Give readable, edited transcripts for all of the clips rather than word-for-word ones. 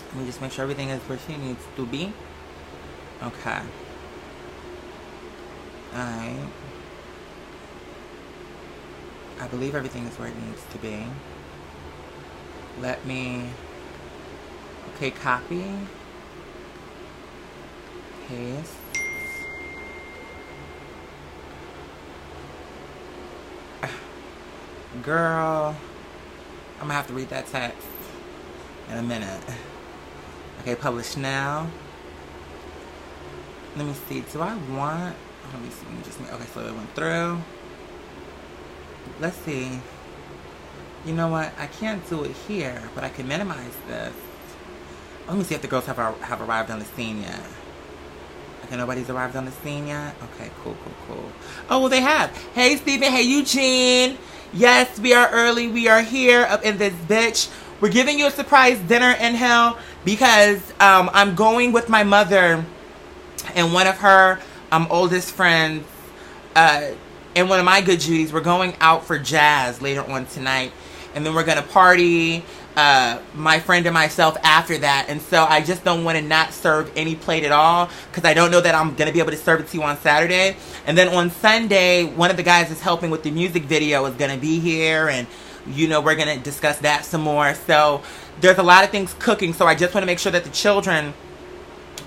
Let me just make sure everything is where she needs to be. Okay. Alright. I believe everything is where it needs to be. Let me... Okay, copy. Paste. Girl, I'm gonna have to read that text in a minute. Okay, publish now. Let me see. Do I want? Let me see. Okay, so it went through. Let's see. You know what? I can't do it here, but I can minimize this. Let me see if the girls have arrived on the scene yet. Okay, nobody's arrived on the scene yet? Okay, cool. Oh, well, they have. Hey, Steven. Hey, Eugene. Yes, we are early. We are here up in this bitch. We're giving you a surprise dinner in hell because I'm going with my mother and one of her oldest friends and one of my good Judies. We're going out for jazz later on tonight. And then we're going to party, my friend and myself after that. And so I just don't want to not serve any plate at all because I don't know that I'm going to be able to serve it to you on Saturday. And then on Sunday, one of the guys that's helping with the music video is going to be here. And, you know, we're going to discuss that some more. So there's a lot of things cooking. So I just want to make sure that the children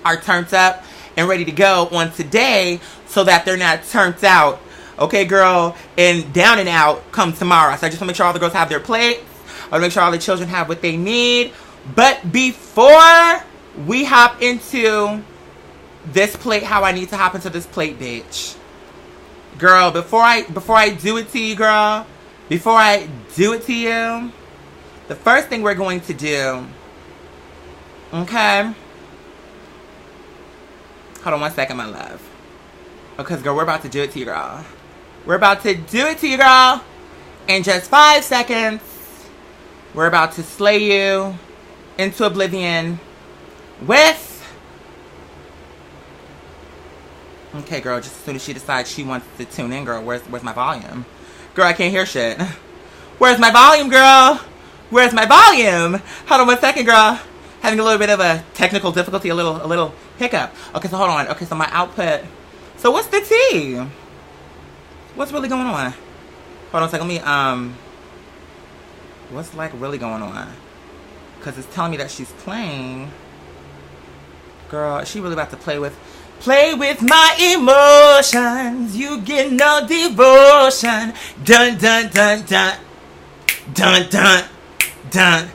are turned up and ready to go on today so that they're not turned out. Okay, girl, and down and out come tomorrow. So I just want to make sure all the girls have their plates. I want to make sure all the children have what they need. But before we hop into this plate, how I need to hop into this plate, bitch. Girl, before I do it to you, girl, before I do it to you, the first thing we're going to do, okay? Hold on one second, my love. Because, girl, we're about to do it to you, girl. We're about to do it to you, girl. In just 5 seconds, we're about to slay you into oblivion with... Okay, girl, just as soon as she decides she wants to tune in, girl, where's my volume? Girl, I can't hear shit. Where's my volume, girl? Where's my volume? Hold on one second, girl. Having a little bit of a technical difficulty, a little hiccup. Okay, so hold on. Okay, so my output... So what's the tea? What's really going on? Hold on a second. Let me, what's like really going on? Because it's telling me that she's playing. Girl, is she really about to play with my emotions. You get no devotion. Dun, dun, dun, dun. Dun, dun, dun.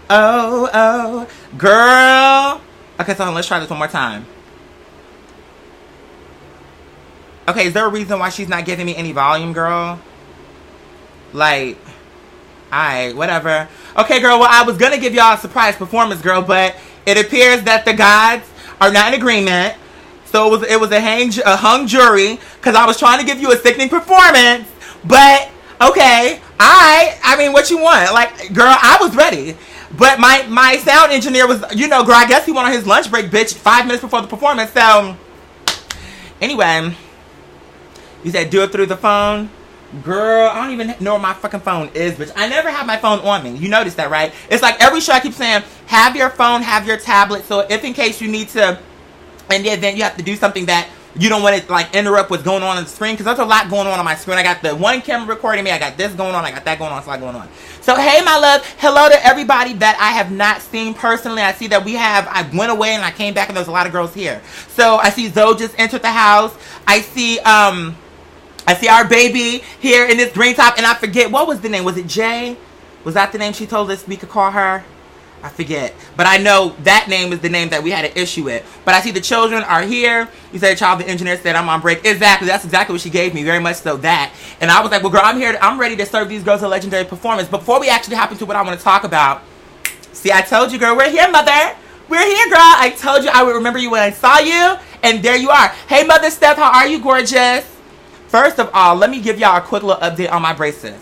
Oh, girl. Okay, so let's try this one more time. Okay, is there a reason why she's not giving me any volume, girl? Like, alright, whatever. Okay, girl, well, I was gonna give y'all a surprise performance, girl, but it appears that the gods are not in agreement. So it was a hung jury, because I was trying to give you a sickening performance, but, okay, I mean, what you want? Like, girl, I was ready. But my sound engineer was, you know, girl, I guess he went on his lunch break, bitch, 5 minutes before the performance, so, anyway... You said do it through the phone? Girl, I don't even know where my fucking phone is, bitch. I never have my phone on me. You notice that, right? It's like every show I keep saying, have your phone, have your tablet. So if in case you need to, in the event you have to do something that you don't want to like interrupt what's going on the screen. Because there's a lot going on my screen. I got the one camera recording me. I got this going on. I got that going on. It's a lot going on. So hey, my love. Hello to everybody that I have not seen personally. I see that I went away and I came back and there's a lot of girls here. So I see Zoe just entered the house. I see our baby here in this green top, and I forget, what was the name? Was it Jay? Was that the name she told us we could call her? I forget. But I know that name is the name that we had an issue with. But I see the children are here. You said, child, the engineer said I'm on break. Exactly. That's exactly what she gave me. Very much so that. And I was like, well, girl, I'm here. I'm ready to serve these girls a legendary performance. Before we actually hop into what I want to talk about, see, I told you, girl, we're here, mother. We're here, girl. I told you I would remember you when I saw you. And there you are. Hey, Mother Steph, how are you, gorgeous? First of all, let me give y'all a quick little update on my braces.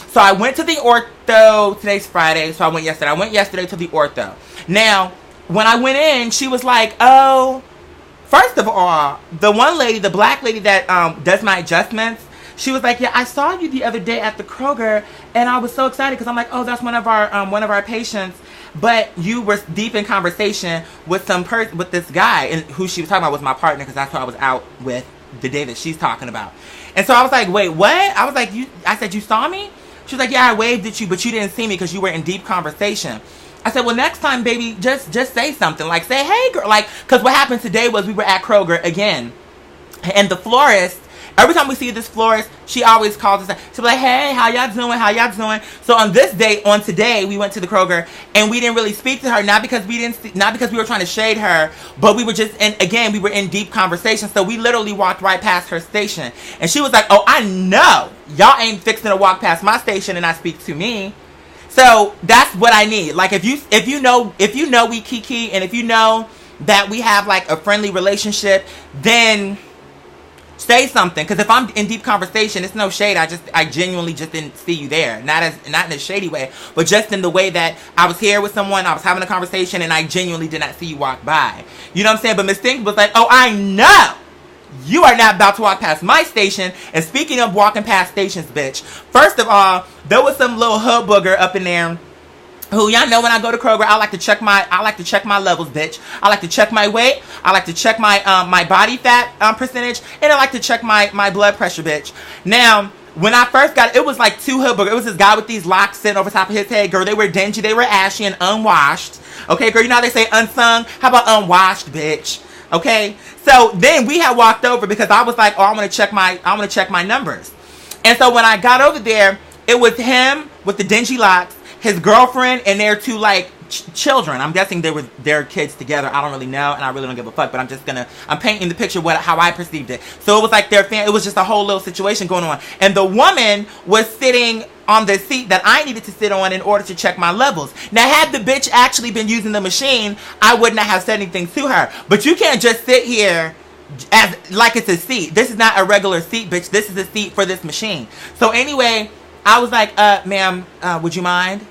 So I went to the ortho. Today's Friday, so I went yesterday. I went yesterday to the ortho. Now, when I went in, she was like, oh, first of all, the one lady, the black lady that does my adjustments, she was like, yeah, I saw you the other day at the Kroger, and I was so excited because I'm like, oh, that's one of our patients. but you were deep in conversation with some person, with this guy, and who she was talking about was my partner, because that's who I was out with the day that she's talking about. And so I was like, wait, what? I was like, I said, you saw me? She was like, yeah, I waved at you, but you didn't see me because you were in deep conversation. I said, well, next time, baby, just say something. Like, say, hey, girl. Like, because what happened today was we were at Kroger again. And the florist, every time we see this florist, she always calls us. She'll be like, hey, how y'all doing? How y'all doing? So on this day, on today, we went to the Kroger, and we didn't really speak to her, not because we were trying to shade her, but we were just, and again, we were in deep conversation. So we literally walked right past her station. And she was like, oh, I know y'all ain't fixing to walk past my station and not speak to me. So that's what I need. Like, if you know we kiki, and if you know that we have like a friendly relationship, then say something. Because if I'm in deep conversation, it's no shade. I genuinely just didn't see you there. Not in a shady way, but just in the way that I was here with someone, I was having a conversation, and I genuinely did not see you walk by. You know what I'm saying? But Miss Thing was like, oh, I know you are not about to walk past my station. And speaking of walking past stations, bitch, first of all, there was some little hood booger up in there who, y'all know, when I go to Kroger, I like to check my levels, bitch. I like to check my weight. I like to check my my body fat percentage, and I like to check my blood pressure, bitch. Now, when I first got it, it was like two hood boogers. It was this guy with these locks sitting over top of his head. Girl, they were dingy, they were ashy, and unwashed. Okay, girl, you know how they say unsung? How about unwashed, bitch? Okay, so then we had walked over because I was like, oh, I want to check my numbers. And so when I got over there, it was him with the dingy locks, his girlfriend, and their two like children. I'm guessing they were their kids together. I don't really know, and I really don't give a fuck. But I'm painting the picture how I perceived it. So it was like it was just a whole little situation going on. And the woman was sitting on the seat that I needed to sit on in order to check my levels. Now, had the bitch actually been using the machine, I would not have said anything to her. But you can't just sit here as like it's a seat. This is not a regular seat, bitch. This is a seat for this machine. So anyway, I was like, ma'am, would you mind?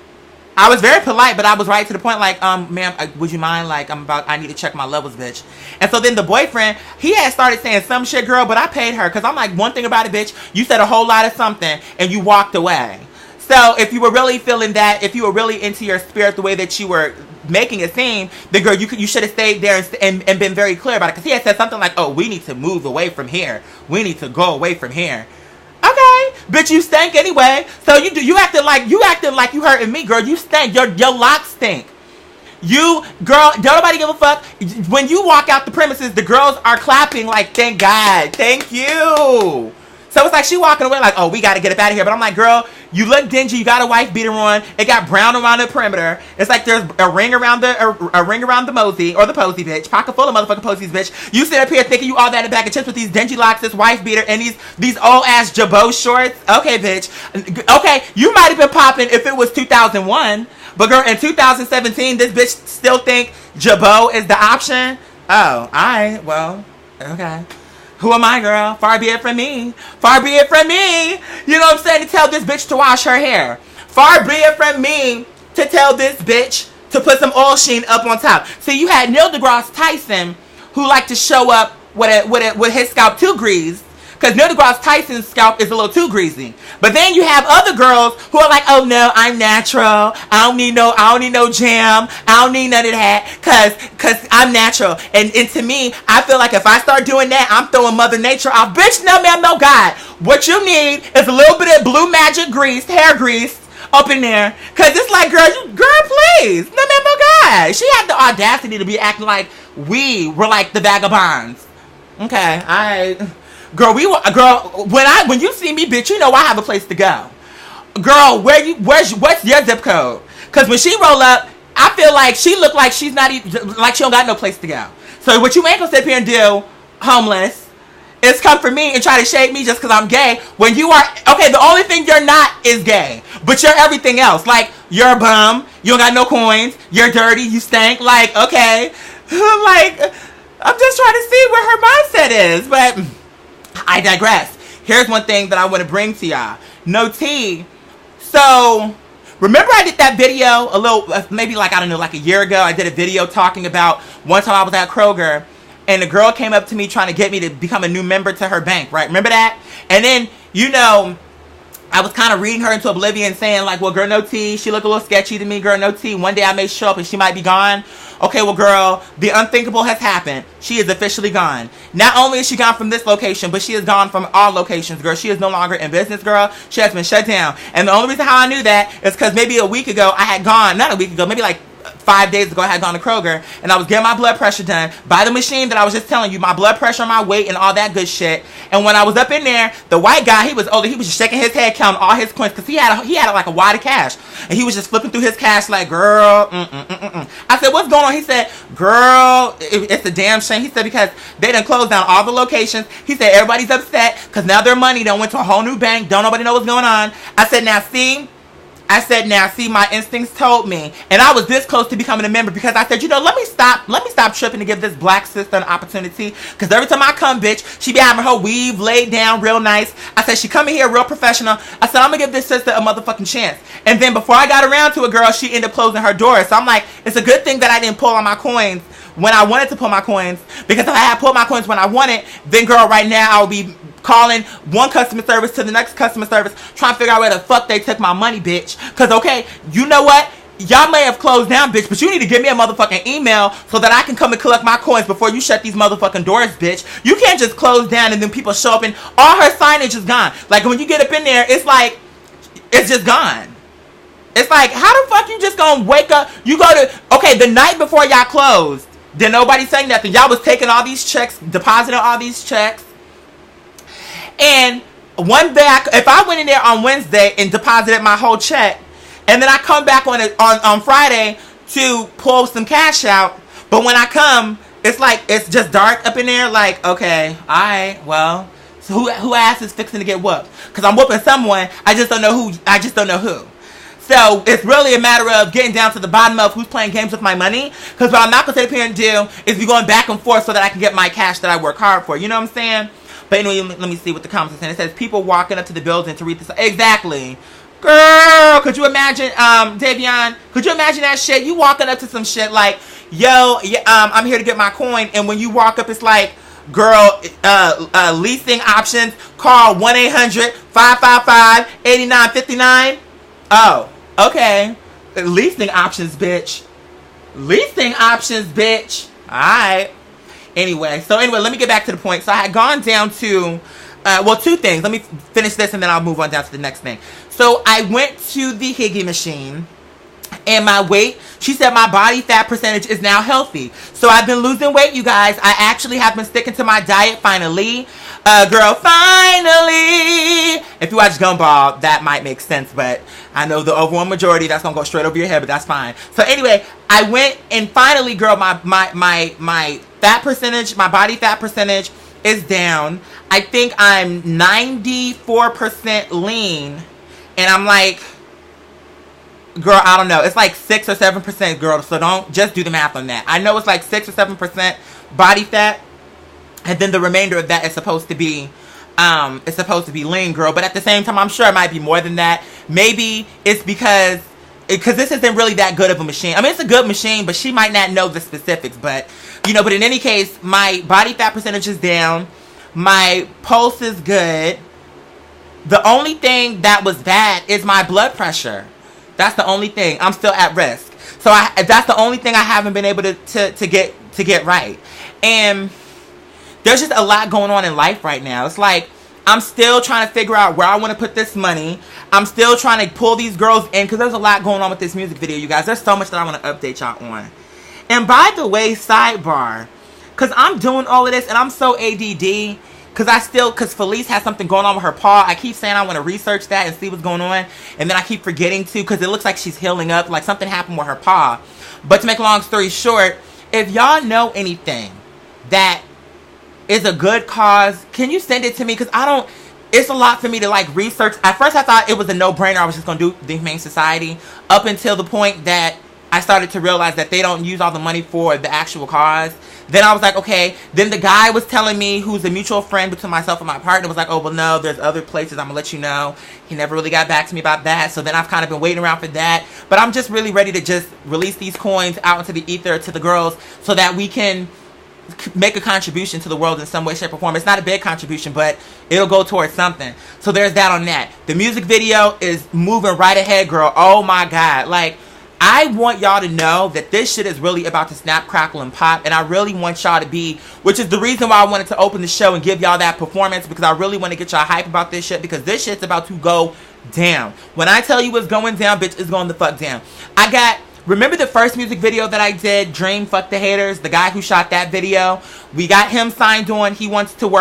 I was very polite, but I was right to the point, like, ma'am, would you mind? Like, I need to check my levels, bitch. And so then the boyfriend, he had started saying some shit, girl, but I paid her. Because I'm like, one thing about it, bitch, you said a whole lot of something, and you walked away. So if you were really feeling that, if you were really into your spirit the way that you were making it seem, then girl, you should have stayed there and been very clear about it. Because he had said something like, oh, we need to move away from here. We need to go away from here. Okay, bitch, you stank anyway. So you acting like you hurting me, girl. You stank. Your locks stink. You, girl, don't nobody give a fuck. When you walk out the premises, the girls are clapping like, thank God, thank you. So it's like she walking away like, oh, we got to get up out of here. But I'm like, girl, you look dingy. You got a wife beater on. It got brown around the perimeter. It's like there's a ring around the mosey or the posy, bitch. Pocket full of motherfucking posies, bitch. You sit up here thinking you all that in a bag of chips with these dingy locks, this wife beater, and these old ass Jabot shorts. Okay, bitch. Okay, you might have been popping if it was 2001, but girl, in 2017, this bitch still think Jabot is the option. Oh, alright, well, okay. Who am I, girl? Far be it from me. Far be it from me. You know what I'm saying? To tell this bitch to wash her hair. Far be it from me to tell this bitch to put some oil sheen up on top. See, you had Neil deGrasse Tyson, who liked to show up with his scalp too greased. Because Neil deGrasse Tyson's scalp is a little too greasy. But then you have other girls who are like, oh no, I'm natural. I don't need no jam. I don't need none of that. Cause I'm natural. And to me, I feel like if I start doing that, I'm throwing Mother Nature off. Bitch, no ma'am, no God. What you need is a little bit of Blue Magic grease, hair grease, up in there. Cause it's like, girl, please. No ma'am, no God. She had the audacity to be acting like we were like the vagabonds. Okay, Girl, when you see me, bitch, you know I have a place to go. Girl, what's your zip code? Cause when she roll up, I feel like she look like she's not even, like she don't got no place to go. So what you ain't gonna sit here and do, homeless, is come for me and try to shade me just cause I'm gay. When you are, okay, the only thing you're not is gay, but you're everything else. Like, you're a bum, you don't got no coins, you're dirty, you stank. Like, okay, like, I'm just trying to see where her mindset is, but I digress. Here's one thing that I want to bring to y'all. No tea. So, remember I did that video a little, maybe like, I don't know, like a year ago. I did a video talking about one time I was at Kroger and the girl came up to me trying to get me to become a new member to her bank, right? Remember that? And then, you know, I was kind of reading her into oblivion, saying like, well, girl, no tea. She looked a little sketchy to me, girl, no tea. One day I may show up and she might be gone. Okay, well, girl, the unthinkable has happened. She is officially gone. Not only is she gone from this location, but she is gone from all locations, girl. She is no longer in business, girl. She has been shut down. And the only reason how I knew that is because maybe a week ago I had gone, not a week ago, maybe like 5 days ago I had gone to Kroger and I was getting my blood pressure done by the machine that I was just telling you, my blood pressure, my weight, and all that good shit. And when I was up in there, the white guy, he was older, he was just shaking his head, counting all his coins because he had like a wad of cash, and he was just flipping through his cash like, girl, I said, what's going on? He said, girl, it's a damn shame. He said, because they done closed down all the locations. He said, everybody's upset because now their money done went to a whole new bank. Don't nobody know what's going on. I said, now see, my instincts told me, and I was this close to becoming a member because I said, you know, let me stop tripping to give this black sister an opportunity, because every time I come, bitch, she be having her weave laid down real nice. I said, she coming here real professional. I said, I'm gonna give this sister a motherfucking chance. And then before I got around to it, girl, she ended up closing her door. So I'm like, it's a good thing that I didn't pull on my coins when I wanted to pull my coins, because if I had pulled my coins when I wanted, then girl, right now I would be calling one customer service to the next customer service trying to figure out where the fuck they took my money, bitch. Because, okay, you know what? Y'all may have closed down, bitch, but you need to give me a motherfucking email so that I can come and collect my coins before you shut these motherfucking doors, bitch. You can't just close down and then people show up and all her signage is gone. Like, when you get up in there, it's like, it's just gone. It's like, how the fuck you just gonna wake up? You go to, okay, the night before y'all closed, then nobody saying nothing. Y'all was taking all these checks, depositing all these checks. And one day, if I went in there on Wednesday and deposited my whole check, and then I come back on Friday to pull some cash out, but when I come, it's like, it's just dark up in there, like, okay, alright, well, so who ass is fixing to get whooped? Because I'm whooping someone, I just don't know who. So it's really a matter of getting down to the bottom of who's playing games with my money. Because what I'm not going to sit up here and do is be going back and forth so that I can get my cash that I work hard for. You know what I'm saying? But anyway, let me see what the comments are saying. It says, people walking up to the building to read this. Exactly. Girl, could you imagine, Davion, could you imagine that shit? You walking up to some shit like, yo, I'm here to get my coin. And when you walk up, it's like, girl, leasing options, call 1-800-555-8959. Oh, okay. Leasing options, bitch. Leasing options, bitch. Alright. Anyway, let me get back to the point. So I had gone down to, two things. Let me finish this and then I'll move on down to the next thing. So I went to the Higgy machine. And my weight, she said my body fat percentage is now healthy. So I've been losing weight, you guys. I actually have been sticking to my diet finally. Girl, finally. If you watch Gumball, that might make sense. But I know the overwhelming majority, that's going to go straight over your head. But that's fine. So anyway, I went and finally, girl, my fat percentage, my body fat percentage is down. I think I'm 94% lean. And I'm like, girl, I don't know. It's like 6 or 7%, girl. So don't just do the math on that. I know it's like 6 or 7% body fat, and then the remainder of that is supposed to be, lean, girl. But at the same time, I'm sure it might be more than that. Maybe it's because this isn't really that good of a machine. I mean, it's a good machine, but she might not know the specifics. But but in any case, my body fat percentage is down. My pulse is good. The only thing that was bad is my blood pressure. That's the only thing. I'm still at risk. So that's the only thing I haven't been able to get right. And there's just a lot going on in life right now. It's like I'm still trying to figure out where I want to put this money. I'm still trying to pull these girls in because there's a lot going on with this music video, you guys. There's so much that I want to update y'all on. And by the way, sidebar, because I'm doing all of this and I'm so ADD. Because Felice has something going on with her paw. I keep saying I want to research that and see what's going on. And then I keep forgetting to, because it looks like she's healing up. Like something happened with her paw. But to make a long story short, if y'all know anything that is a good cause, can you send it to me? Because it's a lot for me to like research. At first I thought it was a no-brainer. I was just going to do the Humane Society. Up until the point that I started to realize that they don't use all the money for the actual cause. Then I was like, okay. Then the guy was telling me, who's a mutual friend between myself and my partner, was like, oh, well, no, there's other places. I'm going to let you know. He never really got back to me about that. So then I've kind of been waiting around for that. But I'm just really ready to just release these coins out into the ether to the girls so that we can make a contribution to the world in some way, shape, or form. It's not a big contribution, but it'll go towards something. So there's that on that. The music video is moving right ahead, girl. Oh my God. Like, I want y'all to know that this shit is really about to snap, crackle, and pop. And I really want y'all to be, which is the reason why I wanted to open the show and give y'all that performance, because I really want to get y'all hype about this shit, because this shit's about to go down. When I tell you it's going down, bitch, it's going the fuck down. Remember the first music video that I did, Dream Fuck the Haters, the guy who shot that video? We got him signed on. He wants to be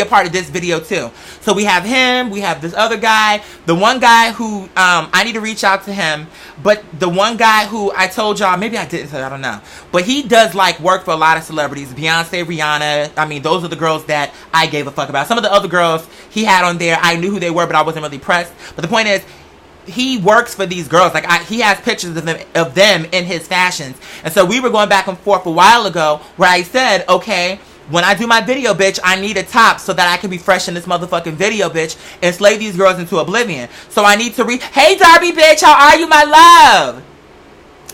a part of this video too. So we have him, we have this other guy, the one guy who, I need to reach out to him, but the one guy who I told y'all, maybe I didn't, I don't know, but he does like work for a lot of celebrities, Beyonce, Rihanna. I mean, those are the girls that I gave a fuck about. Some of the other girls he had on there, I knew who they were, but I wasn't really pressed. But the point is, he works for these girls. Like, he has pictures of them in his fashions. And so we were going back and forth a while ago where I said, okay, when I do my video, bitch, I need a top so that I can be fresh in this motherfucking video, bitch, and slay these girls into oblivion. So I need to hey, Darby, bitch, how are you, my love?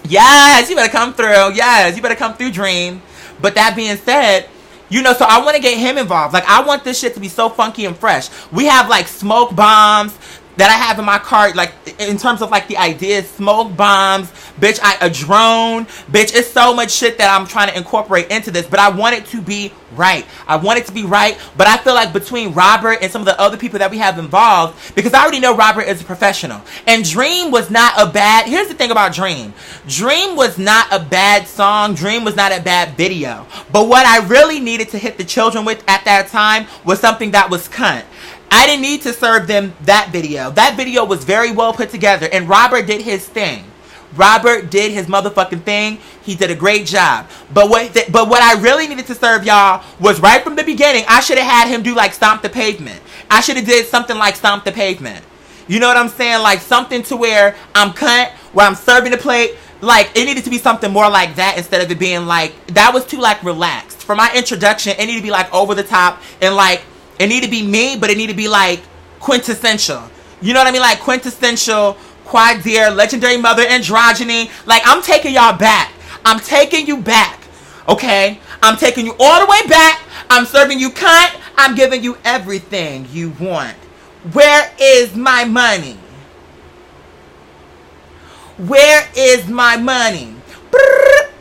Yes, you better come through. Yes, you better come through, Dream. But that being said, you know, so I want to get him involved. Like, I want this shit to be so funky and fresh. We have, like, smoke bombs that I have in my cart, like, in terms of, like, the ideas, smoke bombs, bitch, a drone, bitch, it's so much shit that I'm trying to incorporate into this, but I want it to be right. I want it to be right, but I feel like between Robert and some of the other people that we have involved, because I already know Robert is a professional, and Dream was not a bad, here's the thing about Dream. Dream was not a bad song, Dream was not a bad video, but what I really needed to hit the children with at that time was something that was cunt. I didn't need to serve them that video. That video was very well put together, and Robert did his thing. Robert did his motherfucking thing. He did a great job. But what I really needed to serve y'all was right from the beginning, I should have had him do like Stomp the Pavement. I should have did something like Stomp the Pavement. You know what I'm saying? Like something to where I'm cunt, where I'm serving the plate. Like, it needed to be something more like that instead of it being like, that was too like relaxed. For my introduction, it needed to be like over the top and like, it need to be me, but it need to be like quintessential. You know what I mean? Like quintessential, quadear, legendary mother, androgyny. Like, I'm taking y'all back. I'm taking you back. Okay? I'm taking you all the way back. I'm serving you cunt. I'm giving you everything you want. Where is my money? Where is my money? Brrr.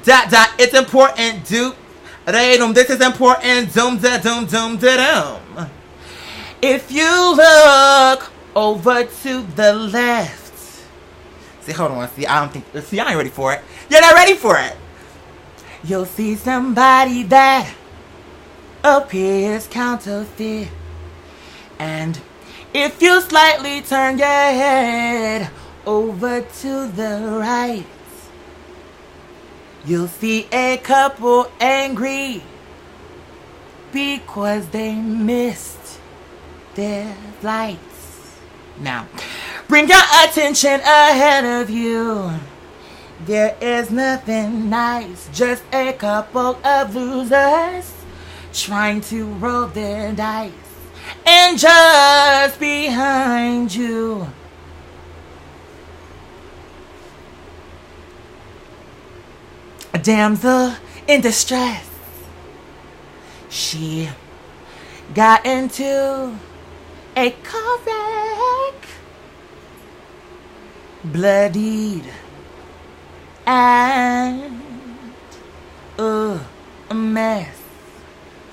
Dot dot. It's important. Dupe. This is important. Doom da doom doom da doom. If you look over to the left. See, hold on. See, I ain't ready for it. You're not ready for it. You'll see somebody that appears counterfeit. And if you slightly turn your head over to the right, you'll see a couple angry because they missed their flights. Now, bring your attention ahead of you. There is nothing nice, just a couple of losers trying to roll their dice. And just behind you, a damsel in distress. She got into a car wreck, bloodied, and a mess.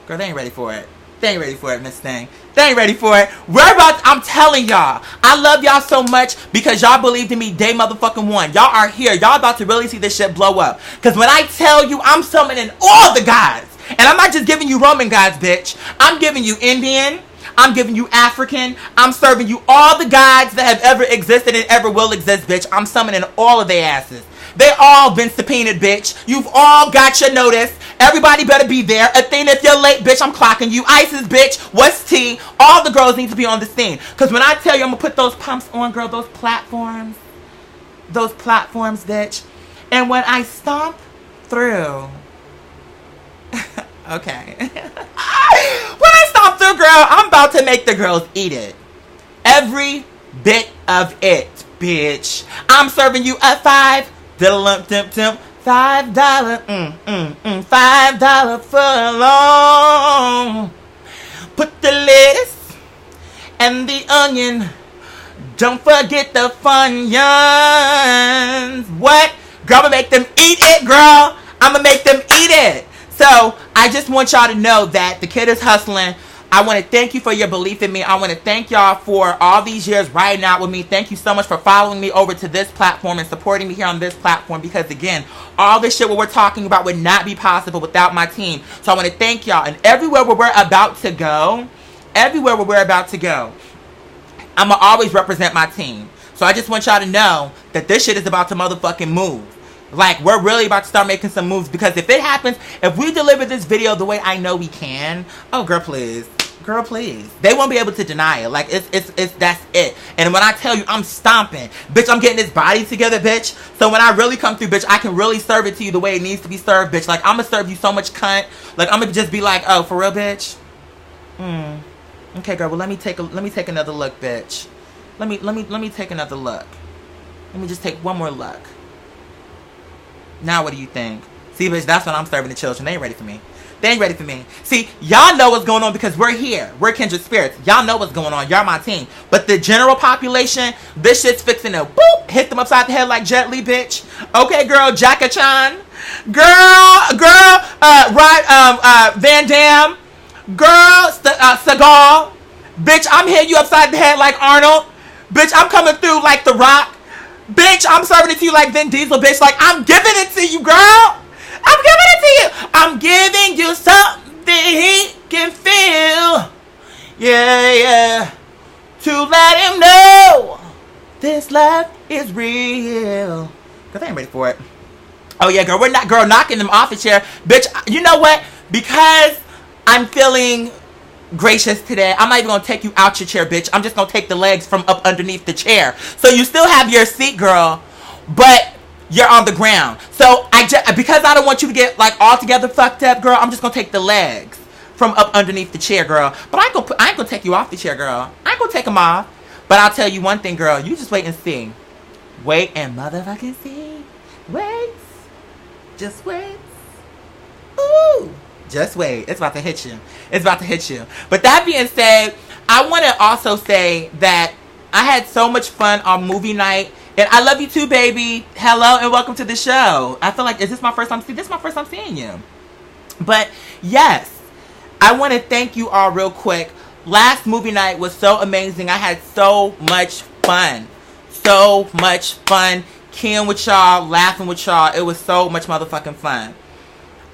Girl, they ain't ready for it. They ain't ready for it, Miss Thing. They ain't ready for it. I'm telling y'all, I love y'all so much because y'all believed in me day motherfucking one. Y'all are here. Y'all about to really see this shit blow up. Because when I tell you, I'm summoning all the gods. And I'm not just giving you Roman gods, bitch. I'm giving you Indian. I'm giving you African. I'm serving you all the gods that have ever existed and ever will exist, bitch. I'm summoning all of their asses. They all been subpoenaed, bitch. You've all got your notice. Everybody better be there. Athena, if you're late, bitch, I'm clocking you. Isis, bitch. What's T? All the girls need to be on the scene. Because when I tell you I'm going to put those pumps on, girl, those platforms, bitch. And when I stomp through, okay. When I stomp through, girl, I'm about to make the girls eat it. Every bit of it, bitch. I'm serving you a 5. $5, $5 furlong. Put the lettuce and the onion. Don't forget the Funyuns. What? Girl, I'ma make them eat it, girl. I'ma make them eat it. So, I just want y'all to know that the kid is hustling. I want to thank you for your belief in me. I want to thank y'all for all these years riding out with me. Thank you so much for following me over to this platform and supporting me here on this platform. Because, again, all this shit what we're talking about would not be possible without my team. So, I want to thank y'all. And everywhere where we're about to go, I'm going to always represent my team. So I just want y'all to know that this shit is about to motherfucking move. Like, we're really about to start making some moves. Because if it happens, if we deliver this video the way I know we can, oh, girl, please. Girl, please. They won't be able to deny it. Like, that's it. And when I tell you, I'm stomping. Bitch, I'm getting this body together, bitch. So when I really come through, bitch, I can really serve it to you the way it needs to be served, bitch. Like, I'm going to serve you so much cunt. Like, I'm going to just be like, oh, for real, bitch? Okay, girl. Well, let me take another look, bitch. Let me take another look. Let me just take one more look. Now, what do you think? See, bitch, that's when I'm serving the children. They ain't ready for me. They ain't ready for me. See, y'all know what's going on because we're here. We're kindred spirits. Y'all know what's going on. Y'all my team. But the general population, this shit's fixing to boop, hit them upside the head like Jet Li, bitch. Okay, girl, Jackie Chan. Girl, Van Damme. Girl, Seagal. Bitch, I'm hitting you upside the head like Arnold. Bitch, I'm coming through like The Rock. Bitch, I'm serving it to you like Vin Diesel, bitch. Like, I'm giving it to you, girl. I'm giving it to you. I'm giving you something he can feel. Yeah. To let him know this love is real. Because they ain't ready for it. Oh, yeah, girl. We're not, girl, knocking them off the chair. Bitch, you know what? Because I'm feeling gracious today, I'm not even gonna take you out your chair, bitch. I'm just gonna take the legs from up underneath the chair. So you still have your seat, girl, but you're on the ground. So because I don't want you to get like all together fucked up, girl, I'm just gonna take the legs from up underneath the chair, girl. But I ain't gonna take you off the chair, girl. I ain't gonna take them off. But I'll tell you one thing, girl. You just wait and see. Wait and motherfucking see. Wait. Just wait. Ooh. Just wait. It's about to hit you. It's about to hit you. But that being said, I want to also say that I had so much fun on movie night. And I love you too, baby. Hello and welcome to the show. I feel like, is this my first time seeing? This is my first time seeing you. But yes, I want to thank you all real quick. Last movie night was so amazing. I had so much fun. So much fun. Keying with y'all, laughing with y'all. It was so much motherfucking fun.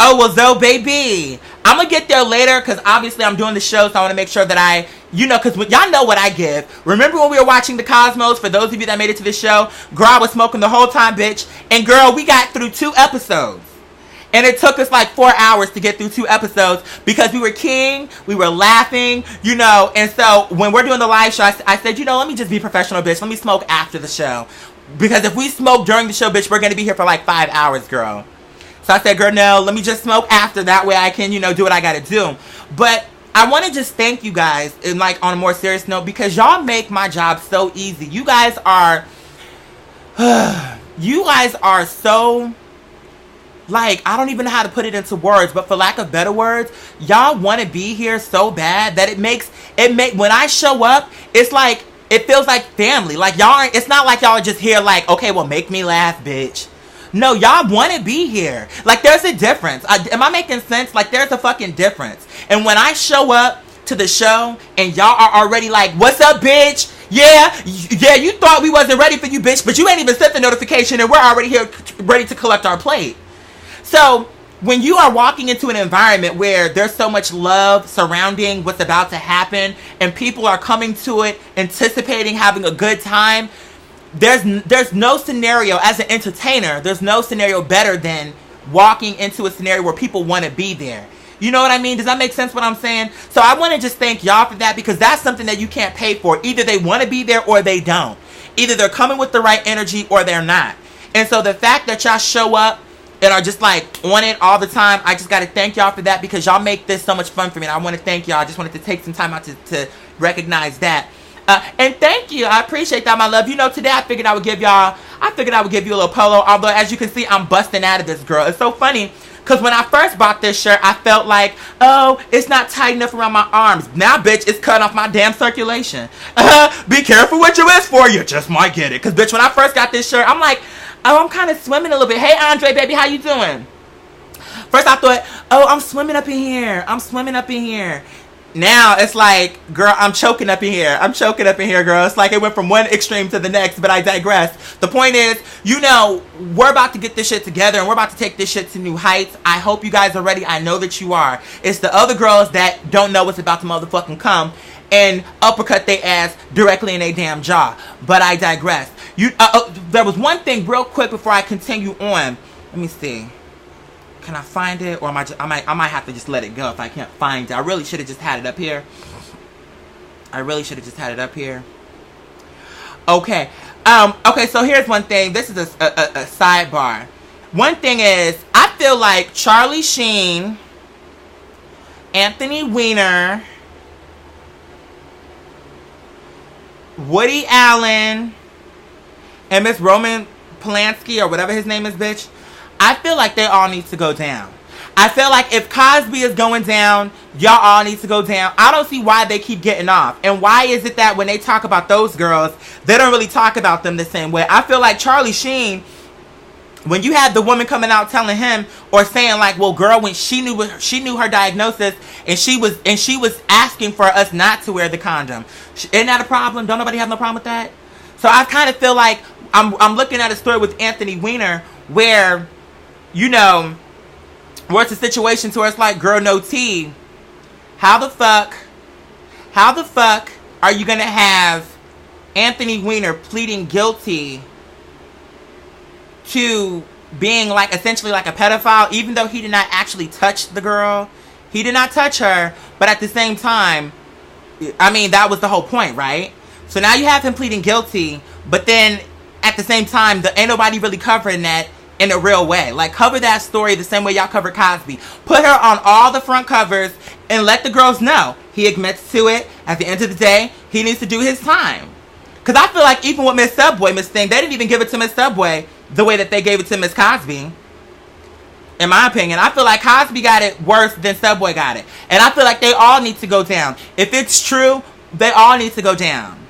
Oh, well, Zoe, baby. I'm going to get there later because obviously I'm doing the show, so I want to make sure that because y'all know what I give. Remember when we were watching The Cosmos? For those of you that made it to the show, girl, I was smoking the whole time, bitch. And girl, we got through 2 episodes. And it took us like 4 hours to get through 2 episodes because we were king, we were laughing, And so when we're doing the live show, I said, let me just be professional, bitch. Let me smoke after the show. Because if we smoke during the show, bitch, we're going to be here for like 5 hours, girl. So I said, girl, no, let me just smoke after. That way I can, do what I got to do. But I want to just thank you guys, and like on a more serious note, because y'all make my job so easy. You guys are so, like, I don't even know how to put it into words, but for lack of better words, y'all want to be here so bad that when I show up, it's like, it feels like family. Like it's not like y'all are just here like, okay, well, make me laugh, bitch. No, y'all want to be here. Like, there's a difference. Am I making sense? Like, there's a fucking difference. And when I show up to the show and y'all are already like, what's up, bitch? Yeah, you thought we wasn't ready for you, bitch, but you ain't even sent the notification and we're already here ready to collect our plate. So, when you are walking into an environment where there's so much love surrounding what's about to happen and people are coming to it, anticipating having a good time, there's no scenario, as an entertainer, there's no scenario better than walking into a scenario where people want to be there. You know what I mean? Does that make sense what I'm saying? So I want to just thank y'all for that because that's something that you can't pay for. Either they want to be there or they don't. Either they're coming with the right energy or they're not. And so the fact that y'all show up and are just like on it all the time, I just got to thank y'all for that because y'all make this so much fun for me. And I want to thank y'all. I just wanted to take some time out to recognize that. And thank you. I appreciate that, my love. You know, today I figured I would give you a little polo. Although, as you can see, I'm busting out of this, girl. It's so funny. Because when I first bought this shirt, I felt like, oh, it's not tight enough around my arms. Now, bitch, it's cutting off my damn circulation. Be careful what you wish for. You just might get it. Because, bitch, when I first got this shirt, I'm like, oh, I'm kind of swimming a little bit. Hey, Andre, baby, how you doing? First, I thought, oh, I'm swimming up in here. I'm swimming up in here. Now it's like, girl, I'm choking up in here. I'm choking up in here, girl. It's like it went from one extreme to the next, but I digress. The point is, you know, we're about to get this shit together and we're about to take this shit to new heights. I hope you guys are ready. I know that you are. It's the other girls that don't know what's about to motherfucking come and uppercut their ass directly in their damn jaw. But I digress. There was one thing real quick before I continue on. Let me see. Can I find it? Or I might have to just let it go if I can't find it. I really should have just had it up here. Okay. Okay, so here's one thing. This is a sidebar. One thing is, I feel like Charlie Sheen, Anthony Weiner, Woody Allen, and Miss Roman Polanski, or whatever his name is, bitch. I feel like they all need to go down. I feel like if Cosby is going down, y'all all need to go down. I don't see why they keep getting off. And why is it that when they talk about those girls, they don't really talk about them the same way? I feel like Charlie Sheen, when you had the woman coming out telling him or saying like, well, girl, when she knew her diagnosis and she was asking for us not to wear the condom. Isn't that a problem? Don't nobody have no problem with that? So I kind of feel like I'm looking at a story with Anthony Weiner where, you know, where it's a situation to where it's like, girl, no tea. How the fuck are you gonna have Anthony Weiner pleading guilty to being like essentially like a pedophile, even though he did not actually touch the girl? He did not touch her, but at the same time, I mean, that was the whole point, right? So now you have him pleading guilty, but then at the same time, ain't nobody really covering that in a real way. Like, cover that story the same way y'all cover Cosby. Put her on all the front covers and let the girls know he admits to it. At the end of the day, he needs to do his time. Because I feel like even with Miss Subway, Miss Thing, they didn't even give it to Miss Subway the way that they gave it to Miss Cosby. In my opinion, I feel like Cosby got it worse than Subway got it. And I feel like they all need to go down. If it's true, they all need to go down.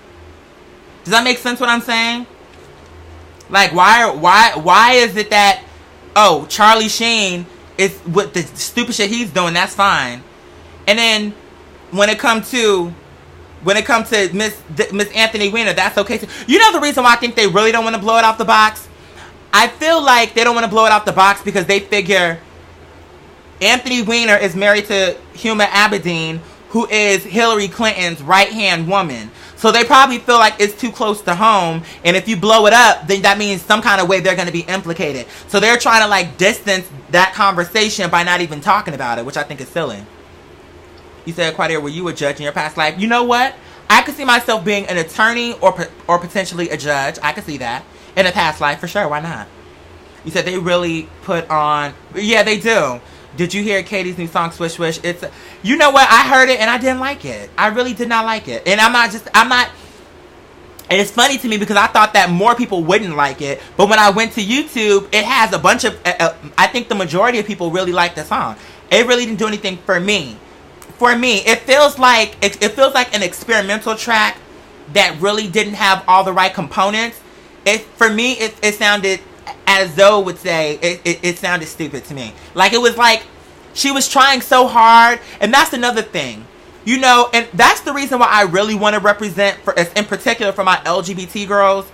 Does that make sense what I'm saying? Like, why is it that, oh, Charlie Sheen is with the stupid shit he's doing, that's fine. And then when it comes to Miss Anthony Weiner, that's okay too. You know the reason why I think they really don't want to blow it off the box? I feel like they don't want to blow it off the box because they figure Anthony Weiner is married to Huma Abedin, who is Hillary Clinton's right-hand woman. So they probably feel like it's too close to home, and if you blow it up, then that means some kind of way they're going to be implicated. So they're trying to like distance that conversation by not even talking about it, which I think is silly. You said, Quadir, were you a judge in your past life? You know what? I could see myself being an attorney or potentially a judge. I could see that in a past life for sure. Why not? You said they really put on. Yeah, they do. Did you hear Katie's new song, Swish Swish? You know what? I heard it and I didn't like it. I really did not like it. And I'm not. And it's funny to me because I thought that more people wouldn't like it. But when I went to YouTube, it has a bunch of, I think the majority of people really like the song. It really didn't do anything for me. For me, it feels like an experimental track that really didn't have all the right components. For me, it sounded, as Zoe would say, it sounded stupid to me. Like, it was like she was trying so hard. And that's another thing, you know, and that's the reason why I really want to represent, in particular for my LGBT girls,